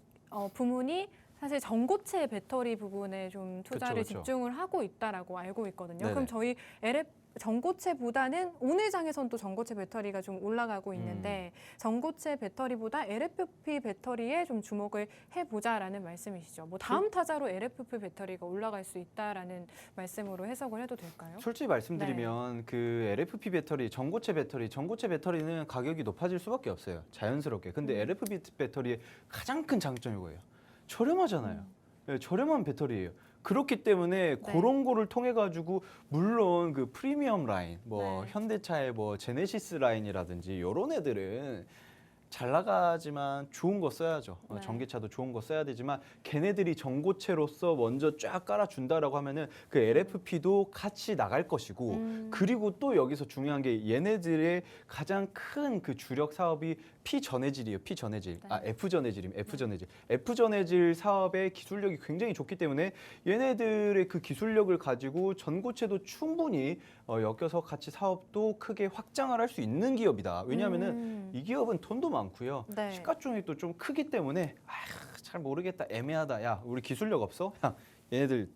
부문이 사실 전고체 배터리 부분에 좀 투자를 그쵸, 그쵸. 집중을 하고 있다라고 알고 있거든요. 네네. 그럼 저희 LF 전고체보다는 오늘 장에선 또 전고체 배터리가 좀 올라가고 있는데 전고체 배터리보다 LFP 배터리에 좀 주목을 해보자라는 말씀이시죠. 뭐 다음 타자로 LFP 배터리가 올라갈 수 있다라는 말씀으로 해석을 해도 될까요? 솔직히 말씀드리면 그 LFP 배터리, 전고체 배터리는 가격이 높아질 수밖에 없어요. 자연스럽게. 근데 LFP 배터리의 가장 큰 장점이 뭐예요? 저렴하잖아요. 네, 저렴한 배터리예요. 그렇기 때문에 그런 거를 통해 가지고 물론 그 프리미엄 라인, 뭐 네. 현대차의 뭐 제네시스 라인이라든지 이런 애들은 잘 나가지만 좋은 거 써야죠. 네. 전기차도 좋은 거 써야 되지만 걔네들이 전고체로서 먼저 쫙 깔아준다라고 하면은 그 LFP도 같이 나갈 것이고 그리고 또 여기서 중요한 게 얘네들의 가장 큰 그 주력 사업이 피전해질이에요. 피전해질. F전해질입니다. F전해질. F전해질 사업의 기술력이 굉장히 좋기 때문에 얘네들의 그 기술력을 가지고 전고체도 충분히 엮여서 같이 사업도 크게 확장을 할 수 있는 기업이다. 왜냐하면은 이 기업은 돈도 많고요. 네. 시가총액도 좀 크기 때문에 잘 모르겠다. 애매하다. 야, 우리 기술력 없어? 야, 얘네들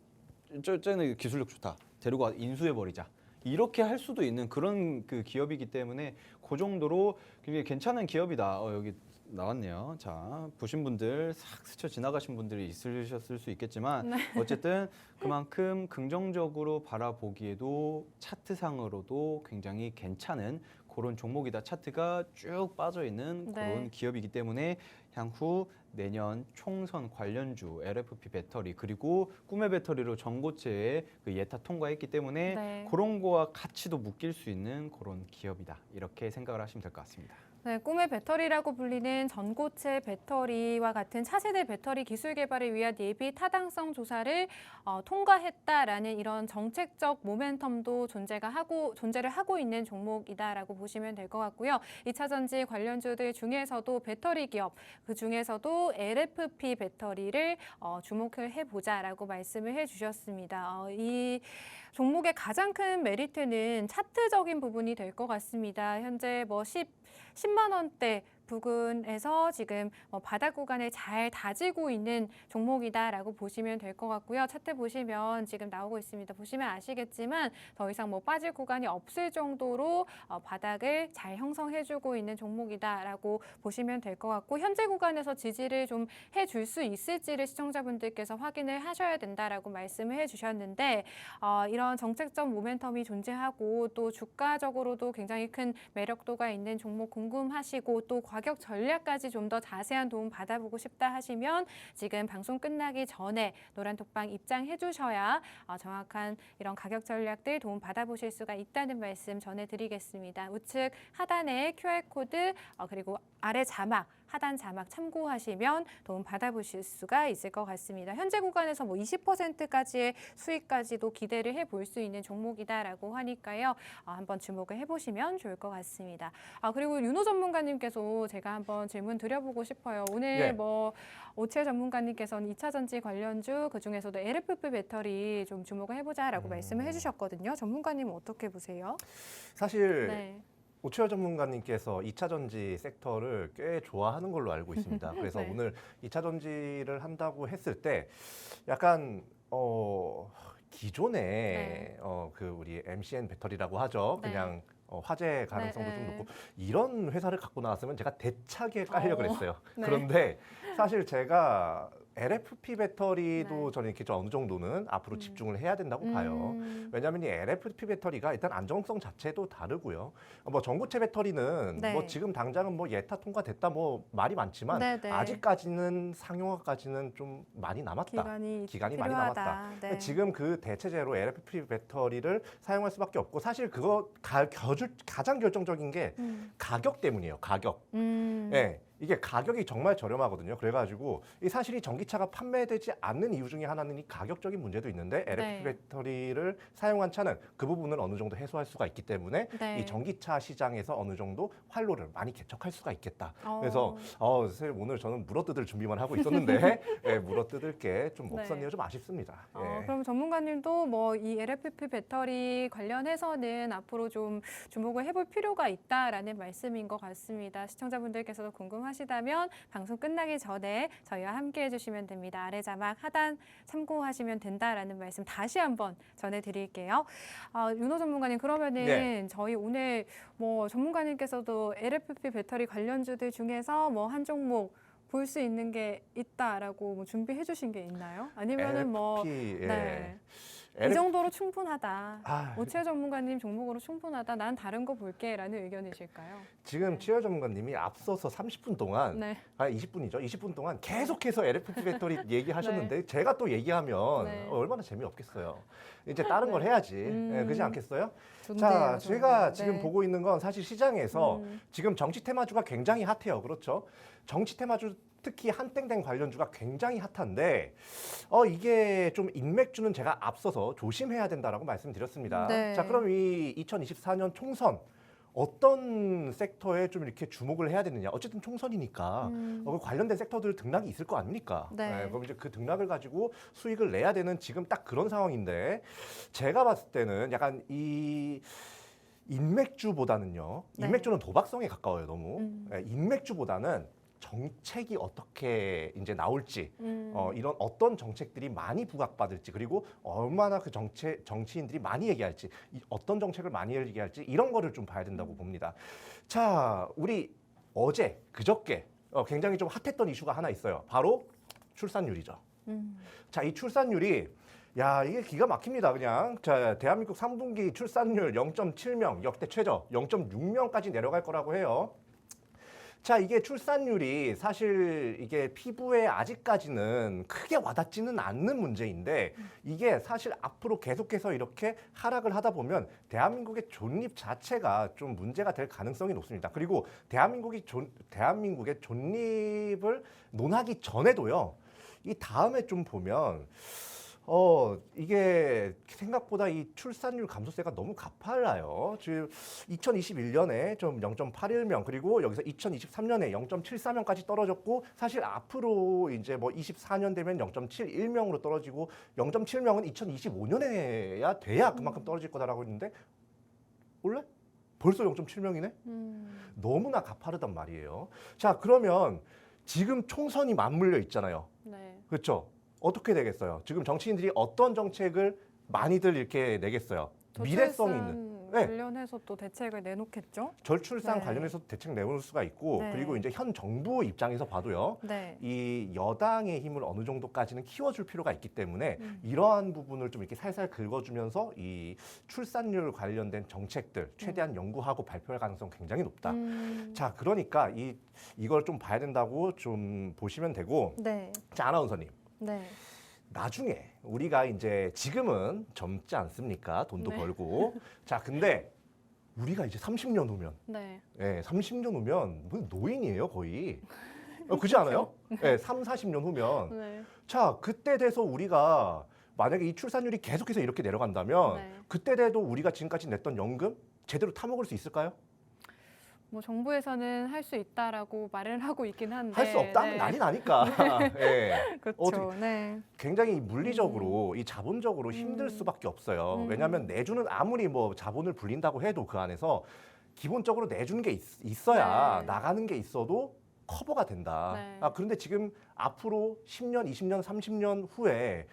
쟤네 기술력 좋다. 데리고 와 인수해 버리자. 이렇게 할 수도 있는 그런 그 기업이기 때문에 그 정도로 굉장히 괜찮은 기업이다. 여기 나왔네요. 자, 보신 분들 싹 스쳐 지나가신 분들이 있으셨을 수 있겠지만 어쨌든 그만큼 긍정적으로 바라보기에도 차트상으로도 굉장히 괜찮은 그런 종목이다. 차트가 쭉 빠져 있는 그런 기업이기 때문에 향후 내년 총선 관련주 LFP 배터리 그리고 꿈의 배터리로 전고체에 그 예타 통과했기 때문에 그런 거와 가치도 묶일 수 있는 그런 기업이다. 이렇게 생각을 하시면 될 것 같습니다. 네, 꿈의 배터리라고 불리는 전고체 배터리와 같은 차세대 배터리 기술 개발을 위한 예비 타당성 조사를 통과했다라는 이런 정책적 모멘텀도 존재를 하고 있는 종목이다라고 보시면 될 것 같고요. 2차 전지 관련주들 중에서도 배터리 기업, 그 중에서도 LFP 배터리를 주목을 해보자라고 말씀을 해주셨습니다. 이 종목의 가장 큰 메리트는 차트적인 부분이 될 것 같습니다. 현재 뭐 10만 원대 부근에서 지금 바닥 구간을 잘 다지고 있는 종목이다라고 보시면 될 것 같고요. 차트 보시면 지금 나오고 있습니다. 보시면 아시겠지만 더 이상 뭐 빠질 구간이 없을 정도로 바닥을 잘 형성해주고 있는 종목이다라고 보시면 될 것 같고 현재 구간에서 지지를 좀 해줄 수 있을지를 시청자분들께서 확인을 하셔야 된다라고 말씀을 해주셨는데 이런 정책적 모멘텀이 존재하고 또 주가적으로도 굉장히 큰 매력도가 있는 종목 궁금하시고 또 가격 전략까지 좀 더 자세한 도움 받아보고 싶다 하시면 지금 방송 끝나기 전에 노란톡방 입장해 주셔야 정확한 이런 가격 전략들 도움 받아보실 수가 있다는 말씀 전해드리겠습니다. 우측 하단에 QR코드 그리고 아래 자막 하단 자막 참고하시면 도움 받아보실 수가 있을 것 같습니다. 현재 구간에서 뭐 20%까지의 수익까지도 기대를 해볼 수 있는 종목이다라고 하니까요. 한번 주목을 해보시면 좋을 것 같습니다. 그리고 윤호 전문가님께서 제가 한번 질문 드려보고 싶어요. 오늘 뭐 오치열 전문가님께서는 2차 전지 관련주 그중에서도 LFP 배터리 좀 주목을 해보자라고 말씀을 해주셨거든요. 전문가님은 어떻게 보세요? 사실 오치열 전문가님께서 2차 전지 섹터를 꽤 좋아하는 걸로 알고 있습니다. 그래서 오늘 2차 전지를 한다고 했을 때 약간 기존에 그 우리 MCN 배터리라고 하죠. 그냥 화재 가능성도 좀 높고 이런 회사를 갖고 나왔으면 제가 대차게 깔려 그랬어요. 그런데 사실 제가 LFP 배터리도 저는 이렇게 어느 정도는 앞으로 집중을 해야 된다고 봐요. 왜냐하면 이 LFP 배터리가 일단 안정성 자체도 다르고요. 뭐 전고체 배터리는 뭐 지금 당장은 뭐 예타 통과됐다 뭐 말이 많지만 아직까지는 상용화까지는 좀 많이 남았다. 기간이 많이 남았다. 지금 그 대체제로 LFP 배터리를 사용할 수밖에 없고 사실 그거 가장 결정적인 게 가격 때문이에요. 가격. 이게 가격이 정말 저렴하거든요. 그래가지고 이 사실 이 전기차가 판매되지 않는 이유 중에 하나는 이 가격적인 문제도 있는데 LFP 네. 배터리를 사용한 차는 그 부분을 어느 정도 해소할 수가 있기 때문에 네. 이 전기차 시장에서 어느 정도 활로를 많이 개척할 수가 있겠다. 어. 그래서 선생님 오늘 저는 물어뜯을 준비만 하고 있었는데 예, 물어뜯을 게 좀 네. 없었네요. 좀 아쉽습니다. 예. 그럼 전문가님도 뭐 이 LFP 배터리 관련해서는 앞으로 좀 주목을 해볼 필요가 있다라는 말씀인 것 같습니다. 시청자분들께서도 궁금하시다면 방송 끝나기 전에 저희와 함께 해주시면 됩니다. 아래 자막 하단 참고하시면 된다라는 말씀 다시 한번 전해드릴게요. 윤호 전문가님 그러면은 네. 저희 오늘 뭐 전문가님께서도 LFP 배터리 관련주들 중에서 뭐 한 종목 볼 수 있는 게 있다라고 뭐 준비해 주신 게 있나요? 아니면은 뭐 LFP, 예. 네. 이 LFP 정도로 충분하다. 아, 오치아 전문가님 종목으로 충분하다. 난 다른 거 볼게라는 의견이실까요? 지금 네. 치열 전문가님이 앞서서 30분 동안 네. 20분이죠. 20분 동안 계속해서 LFP 배터리 얘기하셨는데 제가 또 얘기하면 네. 얼마나 재미없겠어요. 이제 다른 걸 해야지. 예, 그렇지 않겠어요? 좋네요, 자, 제가 좋네요. 지금 네. 보고 있는 건 사실 시장에서 음. 지금 정치 테마주가 굉장히 핫해요. 그렇죠? 정치 테마주 특히 한땡땡 관련주가 굉장히 핫한데 이게 좀 인맥주는 제가 앞서서 조심해야 된다라고 말씀드렸습니다. 네. 자, 그럼 이 2024년 총선 어떤 섹터에 좀 이렇게 주목을 해야 되느냐? 어쨌든 총선이니까 그 관련된 섹터들 등락이 있을 거 아닙니까? 네. 그럼 이제 그 등락을 가지고 수익을 내야 되는 지금 딱 그런 상황인데 제가 봤을 때는 약간 이 인맥주보다는요. 네. 인맥주는 도박성에 가까워요, 너무. 음. 인맥주보다는 정책이 어떻게 이제 나올지 음. 이런 어떤 정책들이 많이 부각받을지 그리고 얼마나 그 정치인들이 많이 얘기할지 어떤 정책을 많이 얘기할지 이런 거를 좀 봐야 된다고 봅니다. 자, 우리 어제 그저께 굉장히 좀 핫했던 이슈가 하나 있어요. 바로 출산율이죠. 자, 이 출산율이 야, 이게 기가 막힙니다. 그냥 자, 대한민국 3분기 출산율 0.7명 역대 최저 0.6명까지 내려갈 거라고 해요. 자, 이게 출산율이 사실 이게 피부에 아직까지는 크게 와닿지는 않는 문제인데 이게 사실 앞으로 계속해서 이렇게 하락을 하다 보면 대한민국의 존립 자체가 좀 문제가 될 가능성이 높습니다. 그리고 대한민국의 존립을 논하기 전에도요. 이 다음에 좀 보면 이게 생각보다 이 출산율 감소세가 너무 가팔라요. 지금 2021년에 좀 0.81명 그리고 여기서 2023년에 0.74명까지 떨어졌고 사실 앞으로 이제 뭐 24년 되면 0.71명으로 떨어지고 0.7명은 2025년에야 돼야 그만큼 떨어질 거다라고 했는데 원래 벌써 0.7명이네? 너무나 가파르단 말이에요. 자, 그러면 지금 총선이 맞물려 있잖아요. 네. 그렇죠? 어떻게 되겠어요? 지금 정치인들이 어떤 정책을 많이들 이렇게 내겠어요? 미래성 있는. 네. 관련해서 또 대책을 내놓겠죠? 절출산 네. 관련해서 대책 내놓을 수가 있고 네. 그리고 이제 현 정부 입장에서 봐도요. 네. 이 여당의 힘을 어느 정도까지는 키워줄 필요가 있기 때문에 이러한 부분을 좀 이렇게 살살 긁어주면서 이 출산율 관련된 정책들 최대한 연구하고 발표할 가능성 굉장히 높다. 자, 그러니까 이걸 좀 봐야 된다고 좀 보시면 되고. 네. 자, 아나운서님. 네. 나중에 우리가 이제 지금은 젊지 않습니까? 돈도 네. 벌고. 자, 근데 우리가 이제 30년 후면, 네. 30년 후면 뭐 노인이에요, 거의. 그렇지 않아요? 네, 3, 40년 후면. 네. 자, 그때 돼서 우리가 만약에 이 출산율이 계속해서 이렇게 내려간다면 네. 그때 돼도 우리가 지금까지 냈던 연금 제대로 타먹을 수 있을까요? 뭐 정부에서는 할 수 있다라고 말을 하고 있긴 한데 할 수 없다면 네. 난리 나니까. 예. 그렇죠. 어떻게- 네. 굉장히 물리적으로 이 자본적으로 힘들 수밖에 없어요. 왜냐하면 내주는 아무리 뭐 자본을 불린다고 해도 그 안에서 기본적으로 내주는 게 있어야 네. 나가는 게 있어도 커버가 된다. 네. 그런데 지금 앞으로 10년, 20년, 30년 후에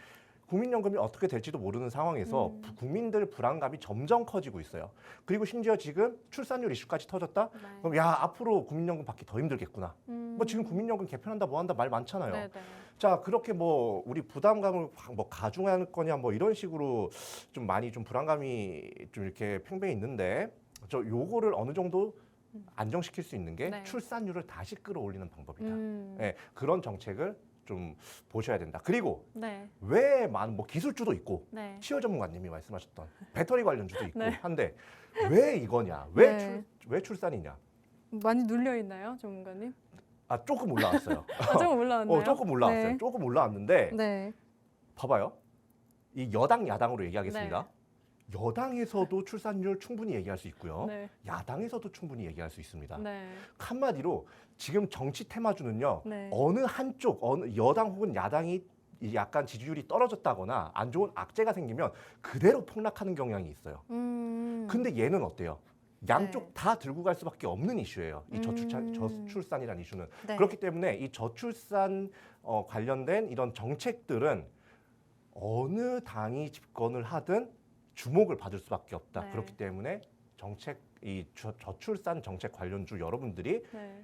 국민연금이 어떻게 될지도 모르는 상황에서 국민들 불안감이 점점 커지고 있어요. 그리고 심지어 지금 출산율 이슈까지 터졌다? 네. 그럼 야, 앞으로 국민연금 받기 더 힘들겠구나. 뭐 지금 국민연금 개편한다 뭐 한다 말 많잖아요. 네, 네. 자, 그렇게 뭐 우리 부담감을 뭐 가중할 거냐 뭐 이런 식으로 좀 많이 좀 불안감이 좀 이렇게 팽배해 있는데 저 요거를 어느 정도 안정시킬 수 있는 게 네. 출산율을 다시 끌어올리는 방법이다. 음. 예, 그런 정책을 좀 보셔야 된다. 그리고 네. 왜 많은 뭐 기술주도 있고 네. 치료 전문가님이 말씀하셨던 배터리 관련주도 있고 네. 한데 왜 이거냐? 왜 네. 왜 출산이냐? 많이 눌려 있나요, 전문가님? 아, 조금 올라왔어요. 아, 좀 올라왔나요? 조금 올라왔어요. 네. 조금 올라왔는데 네. 봐봐요. 이 여당 야당으로 얘기하겠습니다. 네. 여당에서도 출산율 충분히 얘기할 수 있고요. 네. 야당에서도 충분히 얘기할 수 있습니다. 네. 한마디로 지금 정치 테마주는요. 네. 어느 한쪽, 어느 여당 혹은 야당이 약간 지지율이 떨어졌다거나 안 좋은 악재가 생기면 그대로 폭락하는 경향이 있어요. 근데 얘는 어때요? 양쪽 네. 다 들고 갈 수밖에 없는 이슈예요. 이 음. 저출산이라는 이슈는. 네. 그렇기 때문에 이 저출산 관련된 이런 정책들은 어느 당이 집권을 하든 주목을 받을 수밖에 없다. 네. 그렇기 때문에 이 저출산 정책 관련주 여러분들이 네.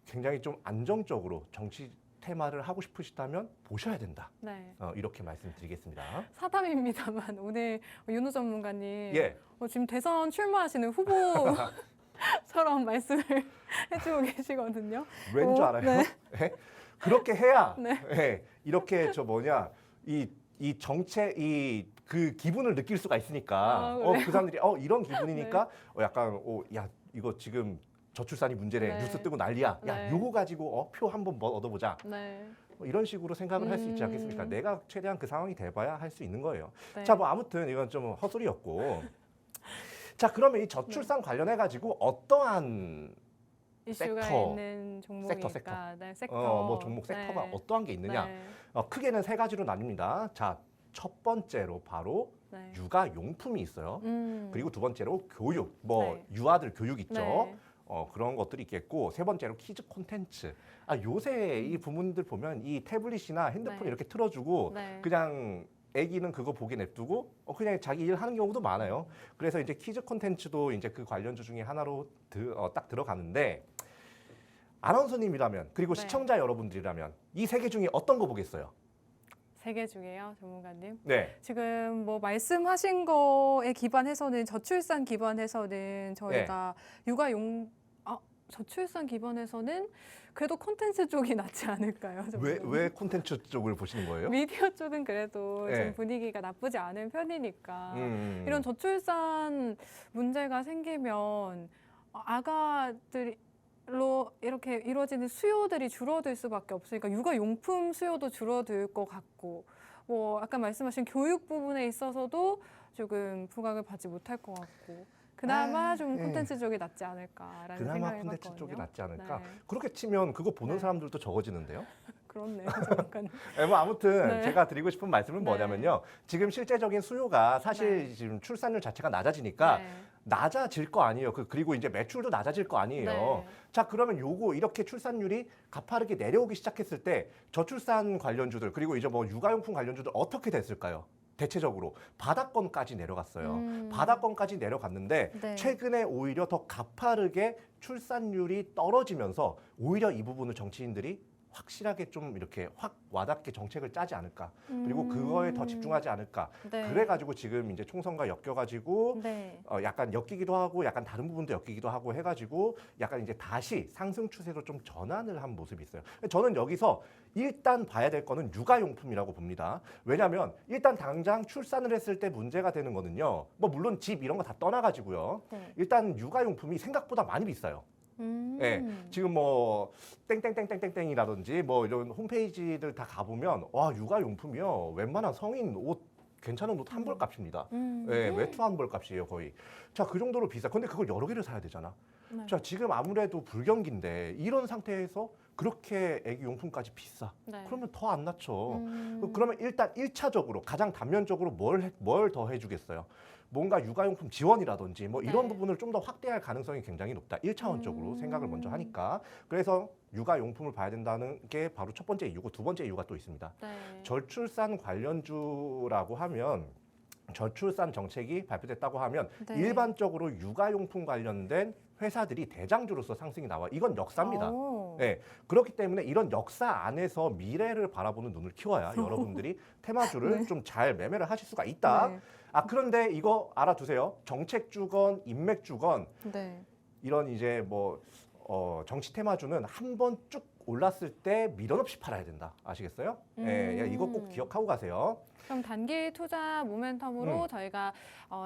굉장히 좀 안정적으로 정치 테마를 하고 싶으시다면 보셔야 된다. 네. 이렇게 말씀드리겠습니다. 사담입니다만 오늘 윤호 전문가님 예. 지금 대선 출마하시는 후보처럼 말씀을 해주고 계시거든요. 왠 줄 알아요? 네. 예? 그렇게 해야 네. 예, 이렇게 이 정책 그 기분을 느낄 수가 있으니까 아, 그래요? 그 사람들이 이런 기분이니까 약간 야 이거 지금 저출산이 문제래 네. 뉴스 뜨고 난리야 야 네. 요거 가지고 표 한번 얻어보자 네. 이런 식으로 생각을 할 수 있지 않겠습니까? 내가 최대한 그 상황이 돼봐야 할 수 있는 거예요. 네. 자, 뭐 아무튼 이건 좀 헛소리였고 자 그러면 이 저출산 관련해 가지고 어떠한 이슈가 섹터, 있는 종목이니까 섹터. 네, 섹터. 뭐 종목 섹터가 네. 어떠한 게 있느냐? 네. 크게는 세 가지로 나뉩니다. 자, 첫 번째로 바로 네. 육아용품이 있어요. 그리고 두 번째로 교육, 네. 유아들 교육 있죠. 네. 그런 것들이 있겠고 세 번째로 키즈 콘텐츠. 요새 이 부모님들 보면 이 태블릿이나 핸드폰 네. 이렇게 틀어주고 네. 그냥 애기는 그거 보게 냅두고 그냥 자기 일 하는 경우도 많아요. 그래서 이제 키즈 콘텐츠도 이제 그 관련주 중에 하나로 딱 들어가는데 아나운서님이라면 그리고 네. 시청자 여러분들이라면 이 세 개 중에 어떤 거 보겠어요? 세 개 중에요, 전문가님. 네. 지금 뭐 말씀하신 거에 기반해서는 저출산 기반해서는 저희가 저출산 기반해서는 그래도 콘텐츠 쪽이 낫지 않을까요? 전문가님? 왜 콘텐츠 쪽을 보시는 거예요? 미디어 쪽은 그래도 네. 좀 분위기가 나쁘지 않은 편이니까 이런 이런 저출산 문제가 생기면 아가들로 이렇게 이루어지는 수요들이 줄어들 수밖에 없으니까 육아용품 수요도 줄어들 것 같고 뭐 아까 말씀하신 교육 부분에 있어서도 조금 부각을 받지 못할 것 같고 그나마 좀 콘텐츠 쪽이 낫지 않을까라는 그나마 생각을 콘텐츠 해봤거든요. 쪽이 낫지 않을까? 네. 그렇게 치면 그거 보는 네. 사람들도 적어지는데요. 그렇네요. 잠깐. 뭐 아무튼 네. 제가 드리고 싶은 말씀은 네. 뭐냐면요. 지금 실제적인 수요가 사실 네. 지금 출산율 자체가 낮아지니까 네. 낮아질 거 아니에요. 그리고 이제 매출도 낮아질 거 아니에요. 네. 자, 그러면 요거 이렇게 출산율이 가파르게 내려오기 시작했을 때 저출산 관련주들 그리고 이제 뭐 육아용품 관련주들 어떻게 됐을까요? 대체적으로 바닥권까지 내려갔어요. 바닥권까지 내려갔는데 네. 최근에 오히려 더 가파르게 출산율이 떨어지면서 오히려 이 부분을 정치인들이 확실하게 좀 이렇게 확 와닿게 정책을 짜지 않을까. 그리고 그거에 더 집중하지 않을까. 네. 그래가지고 지금 이제 총선과 엮여가지고 네. 약간 엮이기도 하고 약간 다른 부분도 엮이기도 하고 해가지고 약간 이제 다시 상승 추세로 좀 전환을 한 모습이 있어요. 저는 여기서 일단 봐야 될 거는 육아용품이라고 봅니다. 왜냐하면 일단 당장 출산을 했을 때 문제가 되는 거는요. 뭐 물론 집 이런 거 다 떠나가지고요. 네. 일단 육아용품이 생각보다 많이 비싸요. 예, 지금 뭐 땡땡땡땡땡땡이라든지 뭐 이런 홈페이지들 다 가보면 와 육아용품이요 웬만한 성인 옷 괜찮은 옷 한 벌 값입니다. 예, 외투 한 벌 값이에요 거의. 자, 그 정도로 비싸. 근데 그걸 여러 개를 사야 되잖아. 네. 자, 지금 아무래도 불경기인데 이런 상태에서 그렇게 애기 용품까지 비싸. 네. 그러면 더 안 낮죠. 그러면 일단 1차적으로 가장 단면적으로 뭘 더 해주겠어요? 뭔가 육아용품 지원이라든지 뭐 이런 네. 부분을 좀 더 확대할 가능성이 굉장히 높다. 1차원적으로 생각을 먼저 하니까. 그래서 육아용품을 봐야 된다는 게 바로 첫 번째 이유고 두 번째 이유가 또 있습니다. 네. 저출산 관련주라고 하면 저출산 정책이 발표됐다고 하면 네. 일반적으로 육아용품 관련된 회사들이 대장주로서 상승이 나와. 이건 역사입니다. 오. 네, 그렇기 때문에 이런 역사 안에서 미래를 바라보는 눈을 키워야 여러분들이 테마주를 네. 좀 잘 매매를 하실 수가 있다. 네. 그런데 이거 알아두세요. 정책주건 인맥주건 네. 이런 이제 뭐 정치 테마주는 한 번 쭉 올랐을 때 미련 없이 팔아야 된다. 아시겠어요? 예, 이거 꼭 기억하고 가세요. 그럼 단기 투자 모멘텀으로 저희가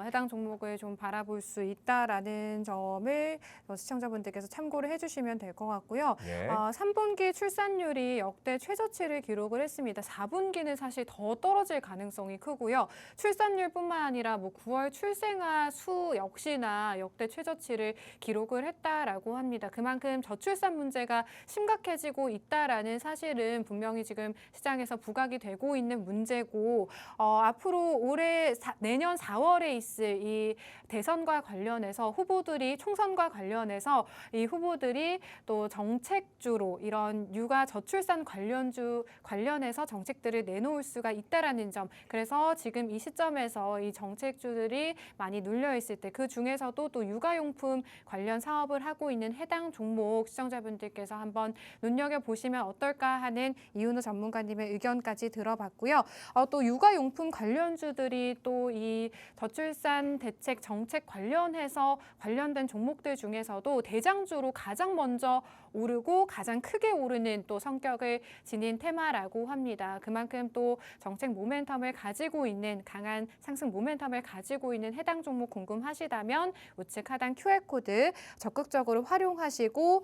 해당 종목을 좀 바라볼 수 있다라는 점을 시청자분들께서 참고를 해주시면 될 것 같고요. 네. 3분기 출산율이 역대 최저치를 기록을 했습니다. 4분기는 사실 더 떨어질 가능성이 크고요. 출산율뿐만 아니라 뭐 9월 출생아 수 역시나 역대 최저치를 기록을 했다라고 합니다. 그만큼 저출산 문제가 심각해지고 있다라는 사실은 분명히 지금 시장에서 부각이 되고 있는 문제고 앞으로 내년 4월에 있을 이 대선과 관련해서 후보들이 총선과 관련해서 이 후보들이 또 정책주로 이런 육아 저출산 관련해서 정책들을 내놓을 수가 있다라는 점. 그래서 지금 이 시점에서 이 정책주들이 많이 눌려 있을 때 그 중에서도 또 육아용품 관련 사업을 하고 있는 해당 종목 시청자분들께서 한번 눈여겨 보시면 어떨까 하는 이윤호 전문가님의 의견까지 들어봤고요. 또 육아용품 관련주들이 또 이 저출산 대책 정책 관련된 종목들 중에서도 대장주로 가장 먼저 오르고 가장 크게 오르는 또 성격을 지닌 테마라고 합니다. 그만큼 또 정책 모멘텀을 가지고 있는 강한 상승 모멘텀을 가지고 있는 해당 종목 궁금하시다면 우측 하단 QR코드 적극적으로 활용하시고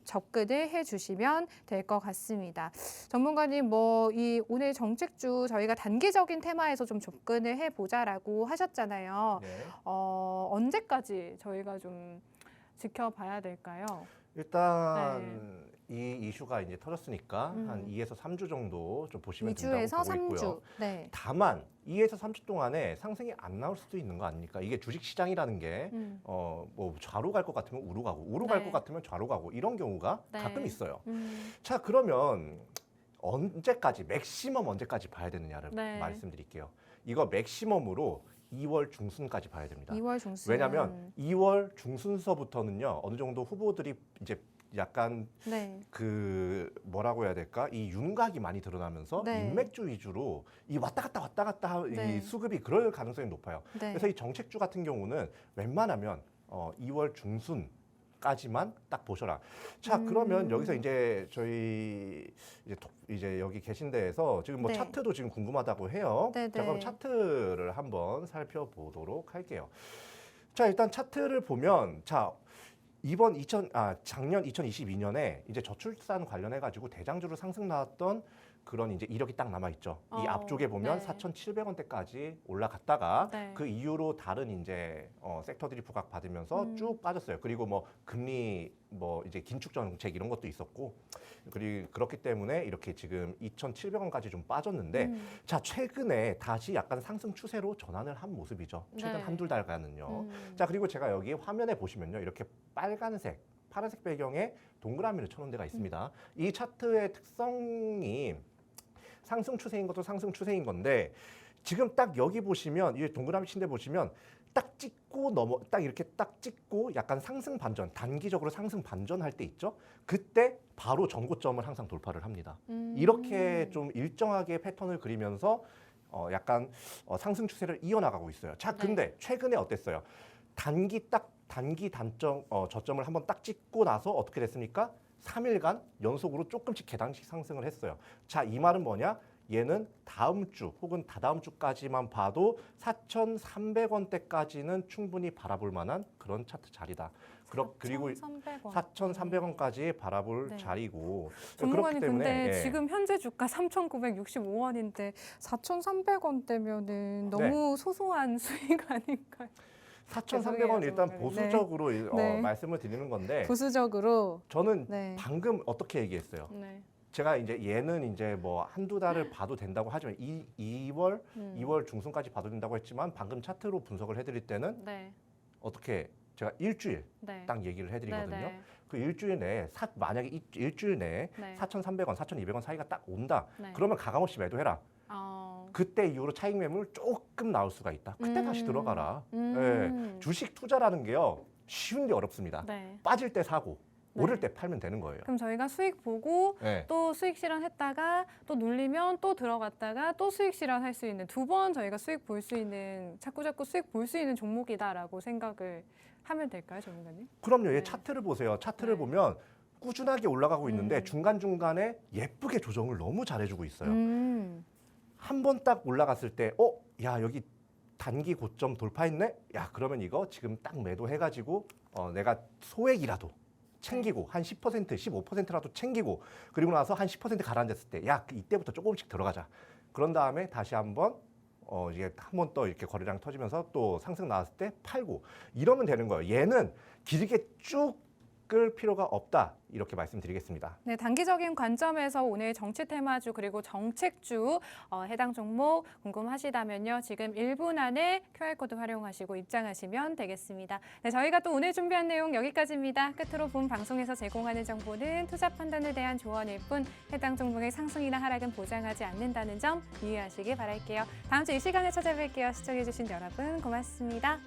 접근을 해주시면 될 것 같습니다. 전문가님 이 오늘 정책주 저희가 단기적인 테마에서 좀 접근을 해보자라고 하셨잖아요. 네. 언제까지 저희가 좀 지켜봐야 될까요? 일단 이 이슈가 이제 터졌으니까 한 2에서 3주 정도 좀 보시면 된다고 2주에서 보고 있고요. 3주. 네. 다만 2에서 3주 동안에 상승이 안 나올 수도 있는 거 아닙니까? 이게 주식 시장이라는 게 뭐 좌로 갈 것 같으면 우로 가고 우로 갈 것 같으면 좌로 가고 이런 경우가 네. 가끔 있어요. 자, 그러면 맥시멈 언제까지 봐야 되느냐를 네. 말씀드릴게요. 이거 맥시멈으로 2월 중순까지 봐야 됩니다. 2월 중순. 왜냐하면 2월 중순서부터는요, 어느 정도 후보들이 이제 약간 네. 뭐라고 해야 될까? 이 윤곽이 많이 드러나면서 네. 인맥주 위주로 이 왔다 갔다 네. 이 수급이 그럴 가능성이 높아요. 네. 그래서 이 정책주 같은 경우는 웬만하면 2월 중순까지만 딱 보셔라. 자, 그러면 여기서 이제 저희 이제 여기 계신 데에서 지금 뭐 네. 차트도 지금 궁금하다고 해요. 네, 자, 그럼 네. 차트를 한번 살펴보도록 할게요. 자, 일단 차트를 보면 작년 2022년에 이제 저출산 관련해 가지고 대장주로 상승 나왔던 그런 이제 이력이 딱 남아 있죠. 이 앞쪽에 보면 네. 4,700원대까지 올라갔다가 네. 그 이후로 다른 이제 섹터들이 부각 받으면서 쭉 빠졌어요. 그리고 뭐 금리 이제 긴축 정책 이런 것도 있었고, 그리고 그렇기 때문에 이렇게 지금 2,700원까지 좀 빠졌는데, 자, 최근에 다시 약간 상승 추세로 전환을 한 모습이죠. 최근 네. 한두 달간은요. 자, 그리고 제가 여기 화면에 보시면요, 이렇게 빨간색, 파란색 배경에 동그라미를 쳐놓은 데가 있습니다. 이 차트의 특성이 상승 추세인 것도 상승 추세인 건데, 지금 딱 여기 보시면 이 동그라미 친 데 보시면 딱 이렇게 딱 찍고 약간 상승 반전, 단기적으로 상승 반전할 때 있죠. 그때 바로 전고점을 항상 돌파를 합니다. 이렇게 좀 일정하게 패턴을 그리면서 약간 상승 추세를 이어나가고 있어요. 자, 근데 최근에 어땠어요? 단기 단점 저점을 한번 딱 찍고 나서 어떻게 됐습니까? 3일간 연속으로 조금씩 계단식 상승을 했어요. 자, 이 말은 뭐냐? 얘는 다음 주 혹은 다다음 주까지만 봐도 4,300원대까지는 충분히 바라볼 만한 그런 차트 자리다. 그리고 4,300원까지 바라볼 네. 자리고. 전문가님 근데 예. 지금 현재 주가 3,965원인데 4,300원대면은 너무 소소한 수익 아닌가요? 4,300원 일단 죄송해요. 보수적으로 네. 말씀을 드리는 건데, 부수적으로. 저는 네. 방금 어떻게 얘기했어요? 네. 제가 이제 얘는 이제 뭐 한두 달을 봐도 된다고 하지만 2월 중순까지 봐도 된다고 했지만, 방금 차트로 분석을 해드릴 때는 네. 어떻게 제가 일주일 네. 딱 얘기를 해드리거든요. 네, 네. 그 일주일 내에 만약에 일주일 내에 네. 4,300원, 4,200원 사이가 딱 온다. 네. 그러면 가감없이 매도해라. 그때 이후로 차익 매물 조금 나올 수가 있다. 그때 다시 들어가라. 예. 주식 투자라는 게요, 쉬운데 어렵습니다. 네. 빠질 때 사고, 네. 오를 때 팔면 되는 거예요. 그럼 저희가 수익 보고 네. 또 수익 실현했다가 또 눌리면 또 들어갔다가 또 수익 실현할 수 있는 두 번 저희가 수익 볼 수 있는 자꾸 수익 볼 수 있는 종목이다라고 생각을 하면 될까요, 전문가님? 그럼요. 얘 네. 차트를 보세요. 차트를 네. 보면 꾸준하게 올라가고 있는데 중간중간에 예쁘게 조정을 너무 잘해주고 있어요. 한 번 딱 올라갔을 때, 야, 여기 단기 고점 돌파했네? 야, 그러면 이거 지금 딱 매도해가지고 내가 소액이라도 챙기고 한 10%, 15%라도 챙기고 그리고 나서 한 10% 가라앉았을 때, 야, 이때부터 조금씩 들어가자. 그런 다음에 다시 한번 이게 한 번 또 이렇게 거래량 터지면서 또 상승 나왔을 때 팔고 이러면 되는 거예요. 얘는 길게 쭉 끌 필요가 없다. 이렇게 말씀드리겠습니다. 네, 단기적인 관점에서 오늘 정치 테마주 그리고 정책주 해당 종목 궁금하시다면요. 지금 1분 안에 QR코드 활용하시고 입장하시면 되겠습니다. 네, 저희가 또 오늘 준비한 내용 여기까지입니다. 끝으로 본 방송에서 제공하는 정보는 투자 판단에 대한 조언일 뿐 해당 종목의 상승이나 하락은 보장하지 않는다는 점 유의하시기 바랄게요. 다음 주 이 시간에 찾아뵐게요. 시청해주신 여러분 고맙습니다.